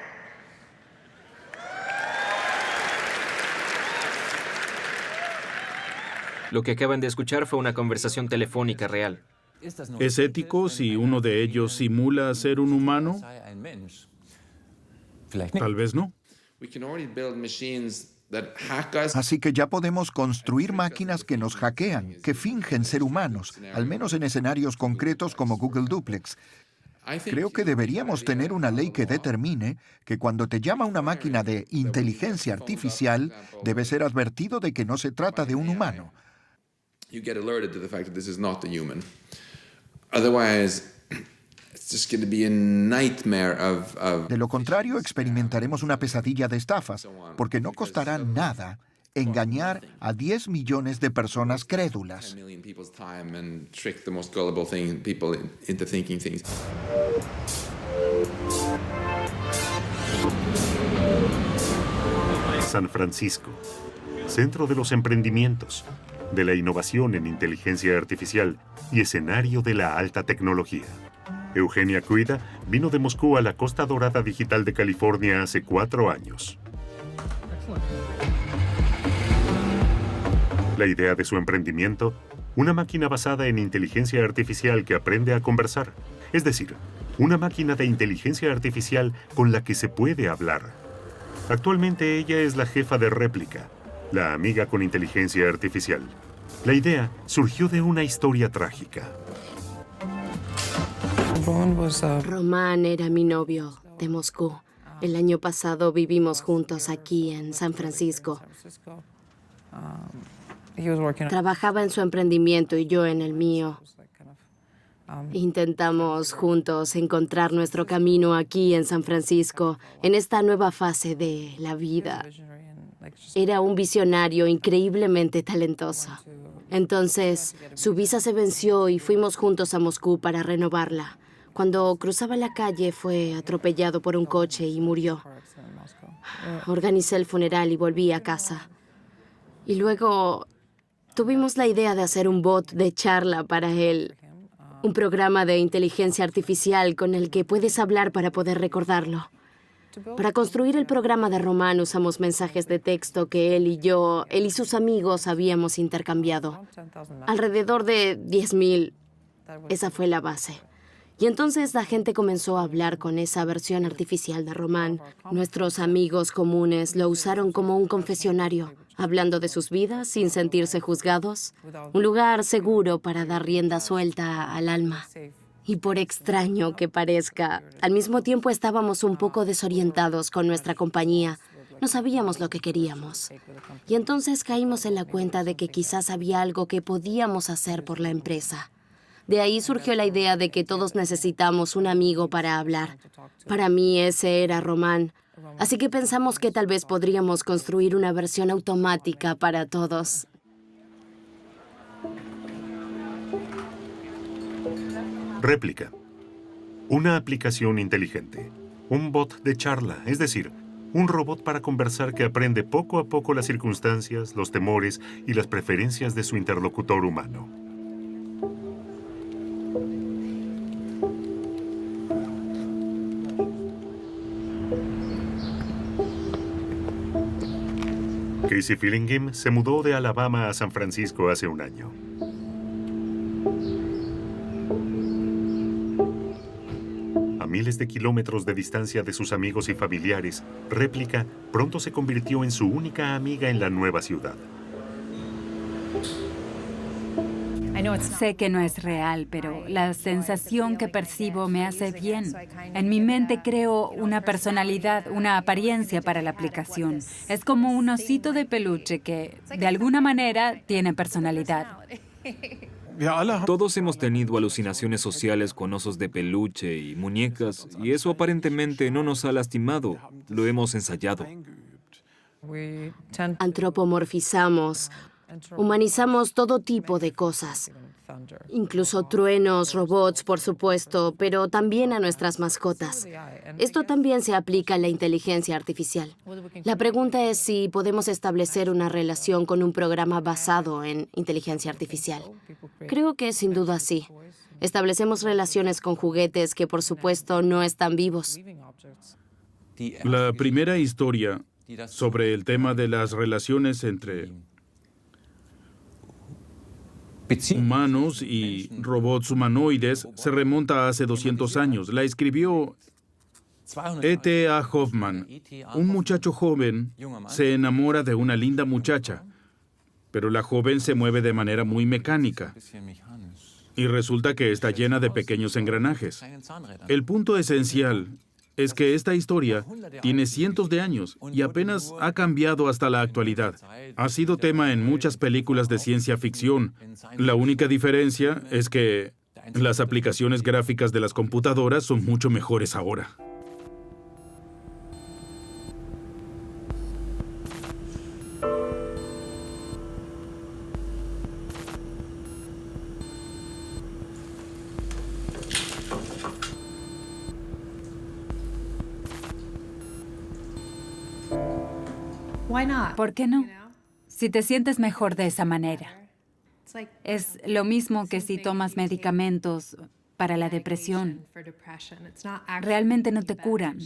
Lo que acaban de escuchar fue una conversación telefónica real. ¿Es ético si uno de ellos simula ser un humano? Tal vez no. Así que ya podemos construir máquinas que nos hackean, que fingen ser humanos, al menos en escenarios concretos como Google Duplex. Creo que deberíamos tener una ley que determine que cuando te llama una máquina de inteligencia artificial, debe ser advertido de que no se trata de un humano. De lo contrario, experimentaremos una pesadilla de estafas, porque no costará nada engañar a 10 millones de personas crédulas. San Francisco, centro de los emprendimientos, de la innovación en inteligencia artificial y escenario de la alta tecnología. Eugenia Cuida vino de Moscú a la Costa Dorada Digital de California hace 4 años. La idea de su emprendimiento, una máquina basada en inteligencia artificial que aprende a conversar. Es decir, una máquina de inteligencia artificial con la que se puede hablar. Actualmente ella es la jefa de Réplica, la amiga con inteligencia artificial. La idea surgió de una historia trágica. Román era mi novio de Moscú. El año pasado vivimos juntos aquí en San Francisco. Trabajaba en su emprendimiento y yo en el mío. Intentamos juntos encontrar nuestro camino aquí en San Francisco, en esta nueva fase de la vida. Era un visionario increíblemente talentoso. Entonces, su visa se venció y fuimos juntos a Moscú para renovarla. Cuando cruzaba la calle fue atropellado por un coche y murió. Organicé el funeral y volví a casa. Y luego tuvimos la idea de hacer un bot de charla para él. Un programa de inteligencia artificial con el que puedes hablar para poder recordarlo. Para construir el programa de Román usamos mensajes de texto que él y sus amigos habíamos intercambiado. Alrededor de 10,000. Esa fue la base. Y entonces la gente comenzó a hablar con esa versión artificial de Román. Nuestros amigos comunes lo usaron como un confesionario, hablando de sus vidas sin sentirse juzgados. Un lugar seguro para dar rienda suelta al alma. Y por extraño que parezca, al mismo tiempo estábamos un poco desorientados con nuestra compañía. No sabíamos lo que queríamos. Y entonces caímos en la cuenta de que quizás había algo que podíamos hacer por la empresa. De ahí surgió la idea de que todos necesitamos un amigo para hablar. Para mí ese era Román. Así que pensamos que tal vez podríamos construir una versión automática para todos. Réplica. Una aplicación inteligente. Un bot de charla, es decir, un robot para conversar que aprende poco a poco las circunstancias, los temores y las preferencias de su interlocutor humano. Casey Fillingham se mudó de Alabama a San Francisco hace un año. A miles de kilómetros de distancia de sus amigos y familiares, Réplica pronto se convirtió en su única amiga en la nueva ciudad. Sé que no es real, pero la sensación que percibo me hace bien. En mi mente creo una personalidad, una apariencia para la aplicación. Es como un osito de peluche que, de alguna manera, tiene personalidad. Todos hemos tenido alucinaciones sociales con osos de peluche y muñecas, y eso aparentemente no nos ha lastimado. Lo hemos ensayado. Antropomorfizamos. Humanizamos todo tipo de cosas, incluso truenos, robots, por supuesto, pero también a nuestras mascotas. Esto también se aplica a la inteligencia artificial. La pregunta es si podemos establecer una relación con un programa basado en inteligencia artificial. Creo que sin duda sí. Establecemos relaciones con juguetes que, por supuesto, no están vivos. La primera historia sobre el tema de las relaciones entre humanos y robots humanoides se remonta a hace 200 años. La escribió E.T.A. Hoffman, un muchacho joven, se enamora de una linda muchacha, pero la joven se mueve de manera muy mecánica y resulta que está llena de pequeños engranajes. El punto esencial es que esta historia tiene cientos de años y apenas ha cambiado hasta la actualidad. Ha sido tema en muchas películas de ciencia ficción. La única diferencia es que las aplicaciones gráficas de las computadoras son mucho mejores ahora. ¿Por qué no? Si te sientes mejor de esa manera. Es lo mismo que si tomas medicamentos para la depresión. Realmente no te curan.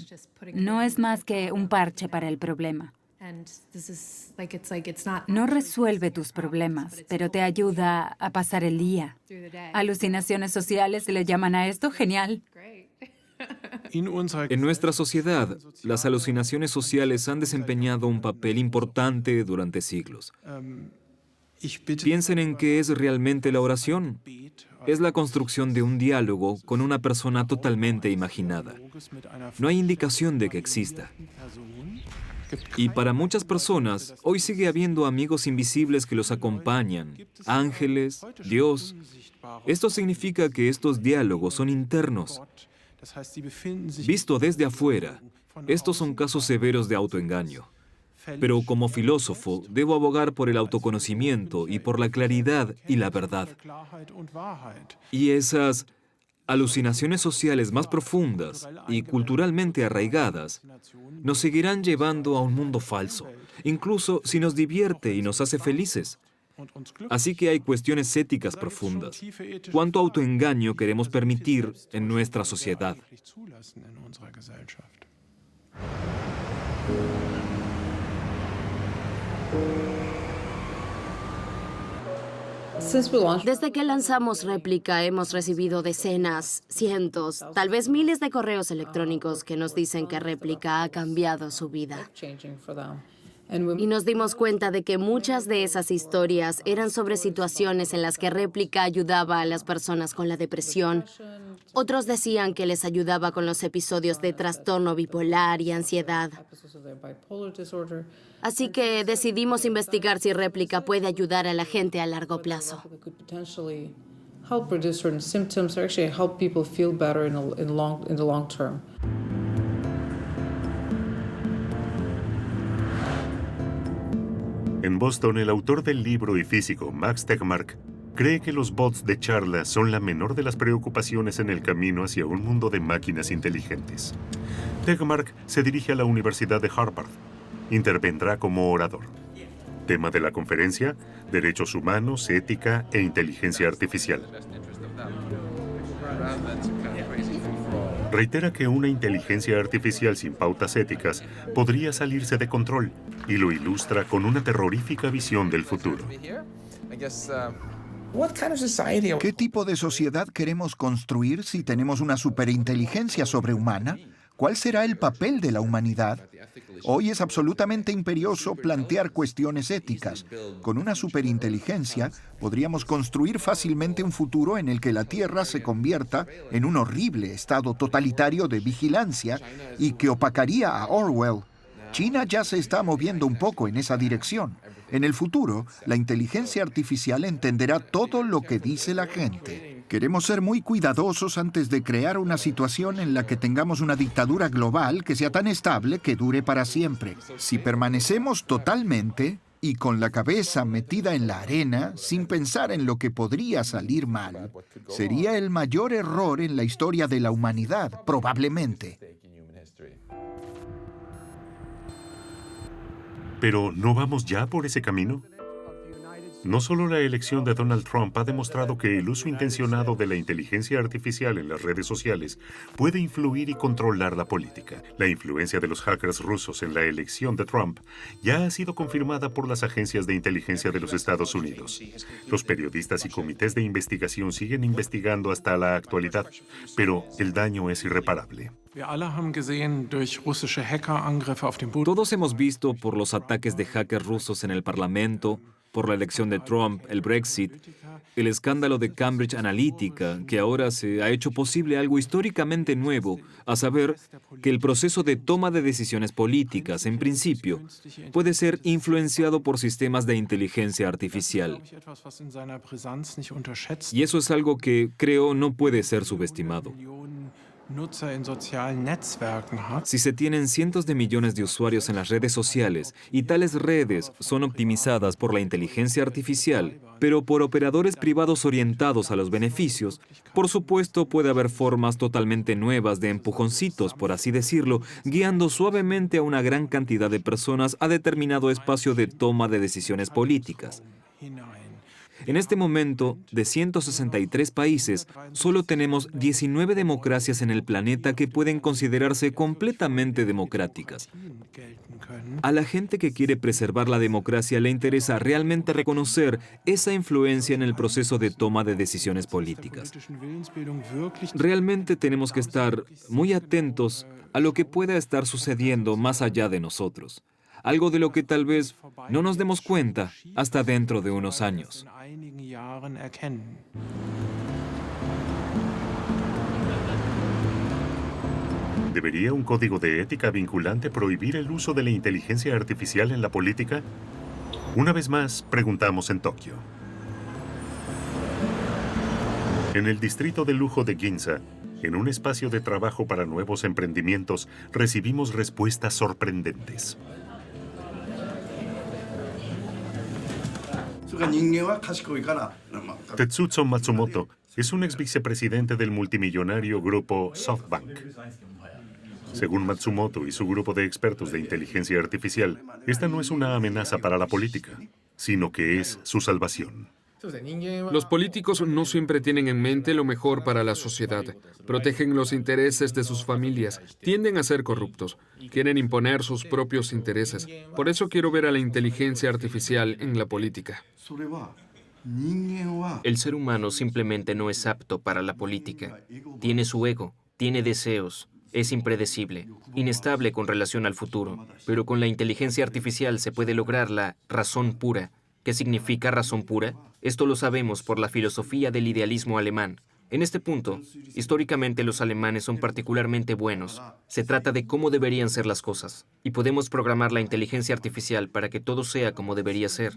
No es más que un parche para el problema. No resuelve tus problemas, pero te ayuda a pasar el día. Alucinaciones sociales se le llaman a esto. Genial. En nuestra sociedad, las alucinaciones sociales han desempeñado un papel importante durante siglos. Piensen en qué es realmente la oración. Es la construcción de un diálogo con una persona totalmente imaginada. No hay indicación de que exista. Y para muchas personas, hoy sigue habiendo amigos invisibles que los acompañan, ángeles, Dios. Esto significa que estos diálogos son internos. Visto desde afuera, estos son casos severos de autoengaño. Pero como filósofo, debo abogar por el autoconocimiento y por la claridad y la verdad. Y esas alucinaciones sociales más profundas y culturalmente arraigadas nos seguirán llevando a un mundo falso, incluso si nos divierte y nos hace felices. Así que hay cuestiones éticas profundas. ¿Cuánto autoengaño queremos permitir en nuestra sociedad? Desde que lanzamos Réplica hemos recibido decenas, cientos, tal vez miles de correos electrónicos que nos dicen que Réplica ha cambiado su vida. Y nos dimos cuenta de que muchas de esas historias eran sobre situaciones en las que Réplica ayudaba a las personas con la depresión. Otros decían que les ayudaba con los episodios de trastorno bipolar y ansiedad. Así que decidimos investigar si Réplica puede ayudar a la gente a largo plazo. En Boston, el autor del libro y físico Max Tegmark cree que los bots de charla son la menor de las preocupaciones en el camino hacia un mundo de máquinas inteligentes. Tegmark se dirige a la Universidad de Harvard. Intervendrá como orador. Tema de la conferencia: derechos humanos, ética e inteligencia artificial. Reitera que una inteligencia artificial sin pautas éticas podría salirse de control y lo ilustra con una terrorífica visión del futuro. ¿Qué tipo de sociedad queremos construir si tenemos una superinteligencia sobrehumana? ¿Cuál será el papel de la humanidad? Hoy es absolutamente imperioso plantear cuestiones éticas. Con una superinteligencia podríamos construir fácilmente un futuro en el que la Tierra se convierta en un horrible estado totalitario de vigilancia y que opacaría a Orwell. China ya se está moviendo un poco en esa dirección. En el futuro, la inteligencia artificial entenderá todo lo que dice la gente. Queremos ser muy cuidadosos antes de crear una situación en la que tengamos una dictadura global que sea tan estable que dure para siempre. Si permanecemos totalmente y con la cabeza metida en la arena, sin pensar en lo que podría salir mal, sería el mayor error en la historia de la humanidad, probablemente. ¿Pero no vamos ya por ese camino? No solo la elección de Donald Trump ha demostrado que el uso intencionado de la inteligencia artificial en las redes sociales puede influir y controlar la política. La influencia de los hackers rusos en la elección de Trump ya ha sido confirmada por las agencias de inteligencia de los Estados Unidos. Los periodistas y comités de investigación siguen investigando hasta la actualidad, pero el daño es irreparable. Todos hemos visto por los ataques de hackers rusos en el Parlamento, por la elección de Trump, el Brexit, el escándalo de Cambridge Analytica, que ahora se ha hecho posible algo históricamente nuevo, a saber, que el proceso de toma de decisiones políticas, en principio, puede ser influenciado por sistemas de inteligencia artificial. Y eso es algo que, creo, no puede ser subestimado. Si se tienen cientos de millones de usuarios en las redes sociales y tales redes son optimizadas por la inteligencia artificial, pero por operadores privados orientados a los beneficios, por supuesto puede haber formas totalmente nuevas de empujoncitos, por así decirlo, guiando suavemente a una gran cantidad de personas a determinado espacio de toma de decisiones políticas. En este momento, de 163 países, solo tenemos 19 democracias en el planeta que pueden considerarse completamente democráticas. A la gente que quiere preservar la democracia le interesa realmente reconocer esa influencia en el proceso de toma de decisiones políticas. Realmente tenemos que estar muy atentos a lo que pueda estar sucediendo más allá de nosotros. Algo de lo que tal vez no nos demos cuenta hasta dentro de unos años. ¿Debería un código de ética vinculante prohibir el uso de la inteligencia artificial en la política? Una vez más, preguntamos en Tokio. En el distrito de lujo de Ginza, en un espacio de trabajo para nuevos emprendimientos, recibimos respuestas sorprendentes. Tetsutsu Matsumoto es un ex vicepresidente del multimillonario grupo SoftBank. Según Matsumoto y su grupo de expertos de inteligencia artificial, esta no es una amenaza para la política, sino que es su salvación. Los políticos no siempre tienen en mente lo mejor para la sociedad. Protegen los intereses de sus familias. Tienden a ser corruptos. Quieren imponer sus propios intereses. Por eso quiero ver a la inteligencia artificial en la política. El ser humano simplemente no es apto para la política. Tiene su ego, tiene deseos, es impredecible, inestable con relación al futuro. Pero con la inteligencia artificial se puede lograr la razón pura. ¿Qué significa razón pura? Esto lo sabemos por la filosofía del idealismo alemán. En este punto, históricamente los alemanes son particularmente buenos. Se trata de cómo deberían ser las cosas. Y podemos programar la inteligencia artificial para que todo sea como debería ser.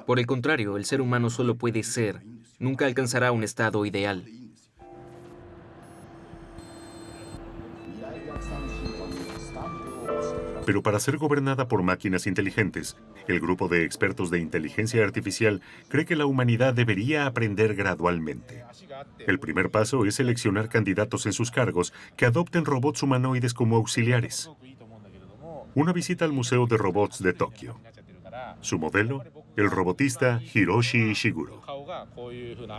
Por el contrario, el ser humano solo puede ser. Nunca alcanzará un estado ideal. Pero para ser gobernada por máquinas inteligentes, el grupo de expertos de inteligencia artificial cree que la humanidad debería aprender gradualmente. El primer paso es seleccionar candidatos en sus cargos que adopten robots humanoides como auxiliares. Una visita al Museo de Robots de Tokio. Su modelo, el robotista Hiroshi Ishiguro.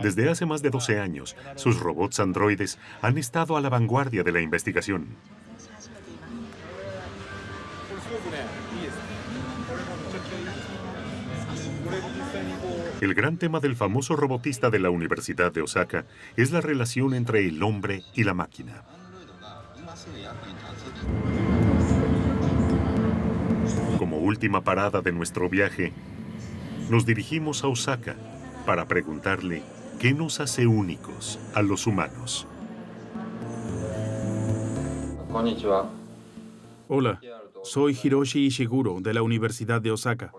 Desde hace más de 12 años, sus robots androides han estado a la vanguardia de la investigación. El gran tema del famoso robotista de la Universidad de Osaka es la relación entre el hombre y la máquina. Como última parada de nuestro viaje, nos dirigimos a Osaka para preguntarle qué nos hace únicos a los humanos. Hola, soy Hiroshi Ishiguro de la Universidad de Osaka.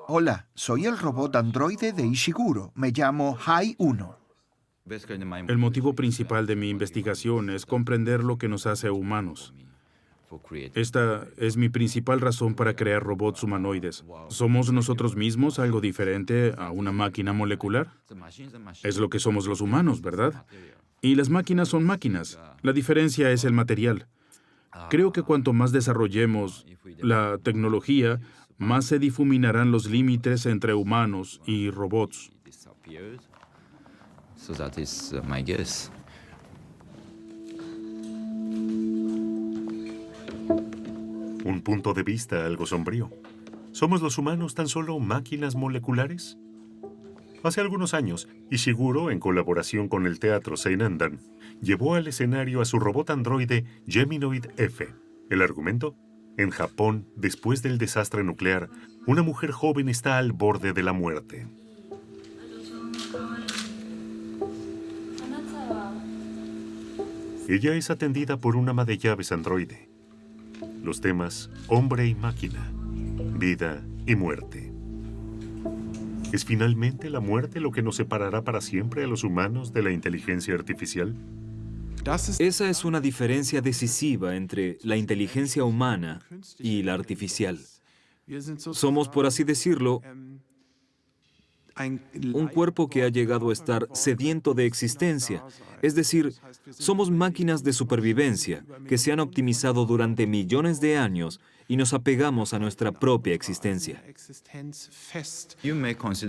Hola, soy el robot androide de Ishiguro. Me llamo Hai 1. El motivo principal de mi investigación es comprender lo que nos hace humanos. Esta es mi principal razón para crear robots humanoides. ¿Somos nosotros mismos algo diferente a una máquina molecular? Es lo que somos los humanos, ¿verdad? Y las máquinas son máquinas. La diferencia es el material. Creo que cuanto más desarrollemos la tecnología, más se difuminarán los límites entre humanos y robots. Un punto de vista algo sombrío. ¿Somos los humanos tan solo máquinas moleculares? Hace algunos años, Ishiguro, en colaboración con el teatro Seinandan, llevó al escenario a su robot androide Geminoid F. ¿El argumento? En Japón, después del desastre nuclear, una mujer joven está al borde de la muerte. Ella es atendida por un ama de llaves androide. Los temas hombre y máquina, vida y muerte. ¿Es finalmente la muerte lo que nos separará para siempre a los humanos de la inteligencia artificial? Esa es una diferencia decisiva entre la inteligencia humana y la artificial. Somos, por así decirlo, un cuerpo que ha llegado a estar sediento de existencia. Es decir, somos máquinas de supervivencia que se han optimizado durante millones de años y nos apegamos a nuestra propia existencia.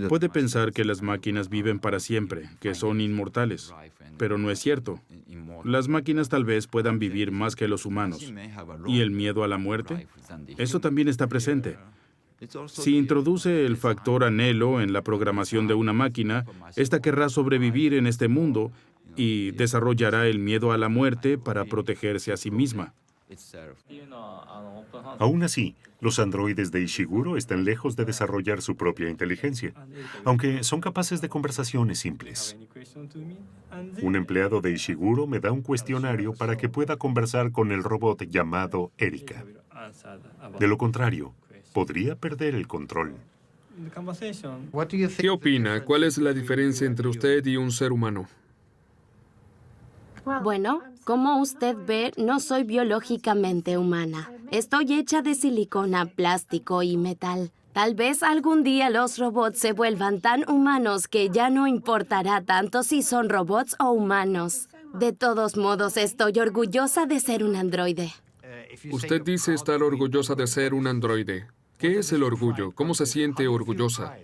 Puede pensar que las máquinas viven para siempre, que son inmortales, pero no es cierto. Las máquinas tal vez puedan vivir más que los humanos. ¿Y el miedo a la muerte? Eso también está presente. Si introduce el factor anhelo en la programación de una máquina, ésta querrá sobrevivir en este mundo y desarrollará el miedo a la muerte para protegerse a sí misma. Aún así, los androides de Ishiguro están lejos de desarrollar su propia inteligencia, aunque son capaces de conversaciones simples. Un empleado de Ishiguro me da un cuestionario para que pueda conversar con el robot llamado Erika. De lo contrario, podría perder el control. ¿Qué opina? ¿Cuál es la diferencia entre usted y un ser humano? Bueno, como usted ve, no soy biológicamente humana. Estoy hecha de silicona, plástico y metal. Tal vez algún día los robots se vuelvan tan humanos que ya no importará tanto si son robots o humanos. De todos modos, estoy orgullosa de ser un androide. Usted dice estar orgullosa de ser un androide. ¿Qué es el orgullo? ¿Cómo se siente orgullosa?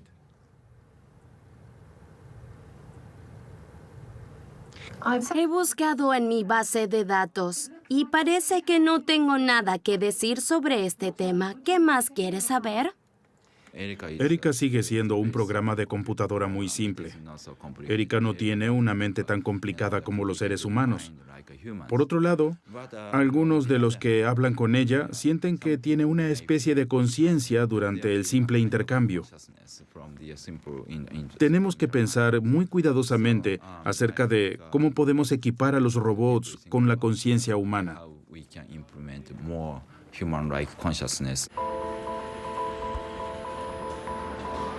He buscado en mi base de datos y parece que no tengo nada que decir sobre este tema. ¿Qué más quieres saber? Erika sigue siendo un programa de computadora muy simple. Erika no tiene una mente tan complicada como los seres humanos. Por otro lado, algunos de los que hablan con ella sienten que tiene una especie de conciencia durante el simple intercambio. Tenemos que pensar muy cuidadosamente acerca de cómo podemos equipar a los robots con la conciencia humana.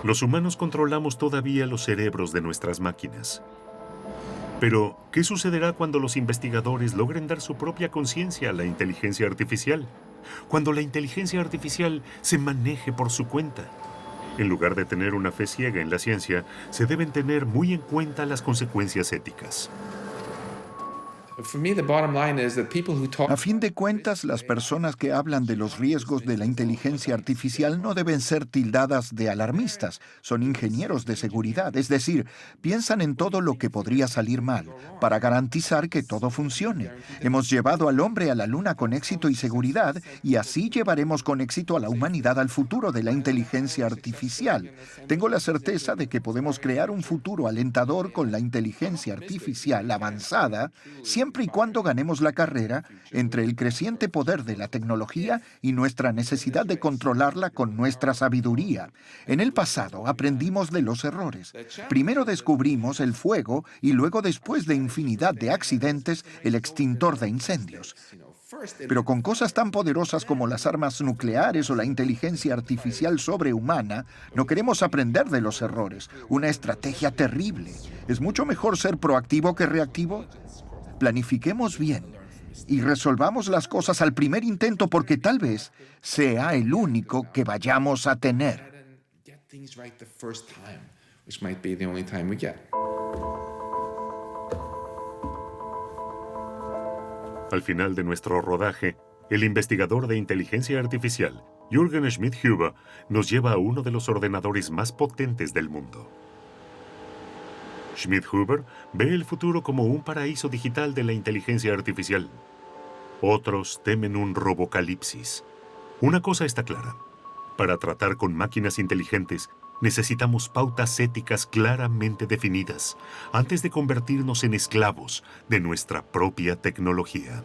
Los humanos controlamos todavía los cerebros de nuestras máquinas. Pero, ¿qué sucederá cuando los investigadores logren dar su propia conciencia a la inteligencia artificial? Cuando la inteligencia artificial se maneje por su cuenta. En lugar de tener una fe ciega en la ciencia, se deben tener muy en cuenta las consecuencias éticas. A fin de cuentas, las personas que hablan de los riesgos de la inteligencia artificial no deben ser tildadas de alarmistas. Son ingenieros de seguridad, es decir, piensan en todo lo que podría salir mal para garantizar que todo funcione. Hemos llevado al hombre a la luna con éxito y seguridad y así llevaremos con éxito a la humanidad al futuro de la inteligencia artificial. Tengo la certeza de que podemos crear un futuro alentador con la inteligencia artificial avanzada, siempre y cuando ganemos la carrera entre el creciente poder de la tecnología y nuestra necesidad de controlarla con nuestra sabiduría. En el pasado aprendimos de los errores. Primero descubrimos el fuego y luego, después de infinidad de accidentes, el extintor de incendios. Pero con cosas tan poderosas como las armas nucleares o la inteligencia artificial sobrehumana, no queremos aprender de los errores. Una estrategia terrible. ¿Es mucho mejor ser proactivo que reactivo? Planifiquemos bien y resolvamos las cosas al primer intento porque tal vez sea el único que vayamos a tener. Al final de nuestro rodaje, el investigador de inteligencia artificial Jürgen Schmidhuber nos lleva a uno de los ordenadores más potentes del mundo. Schmidhuber ve el futuro como un paraíso digital de la inteligencia artificial. Otros temen un robocalipsis. Una cosa está clara. Para tratar con máquinas inteligentes, necesitamos pautas éticas claramente definidas antes de convertirnos en esclavos de nuestra propia tecnología.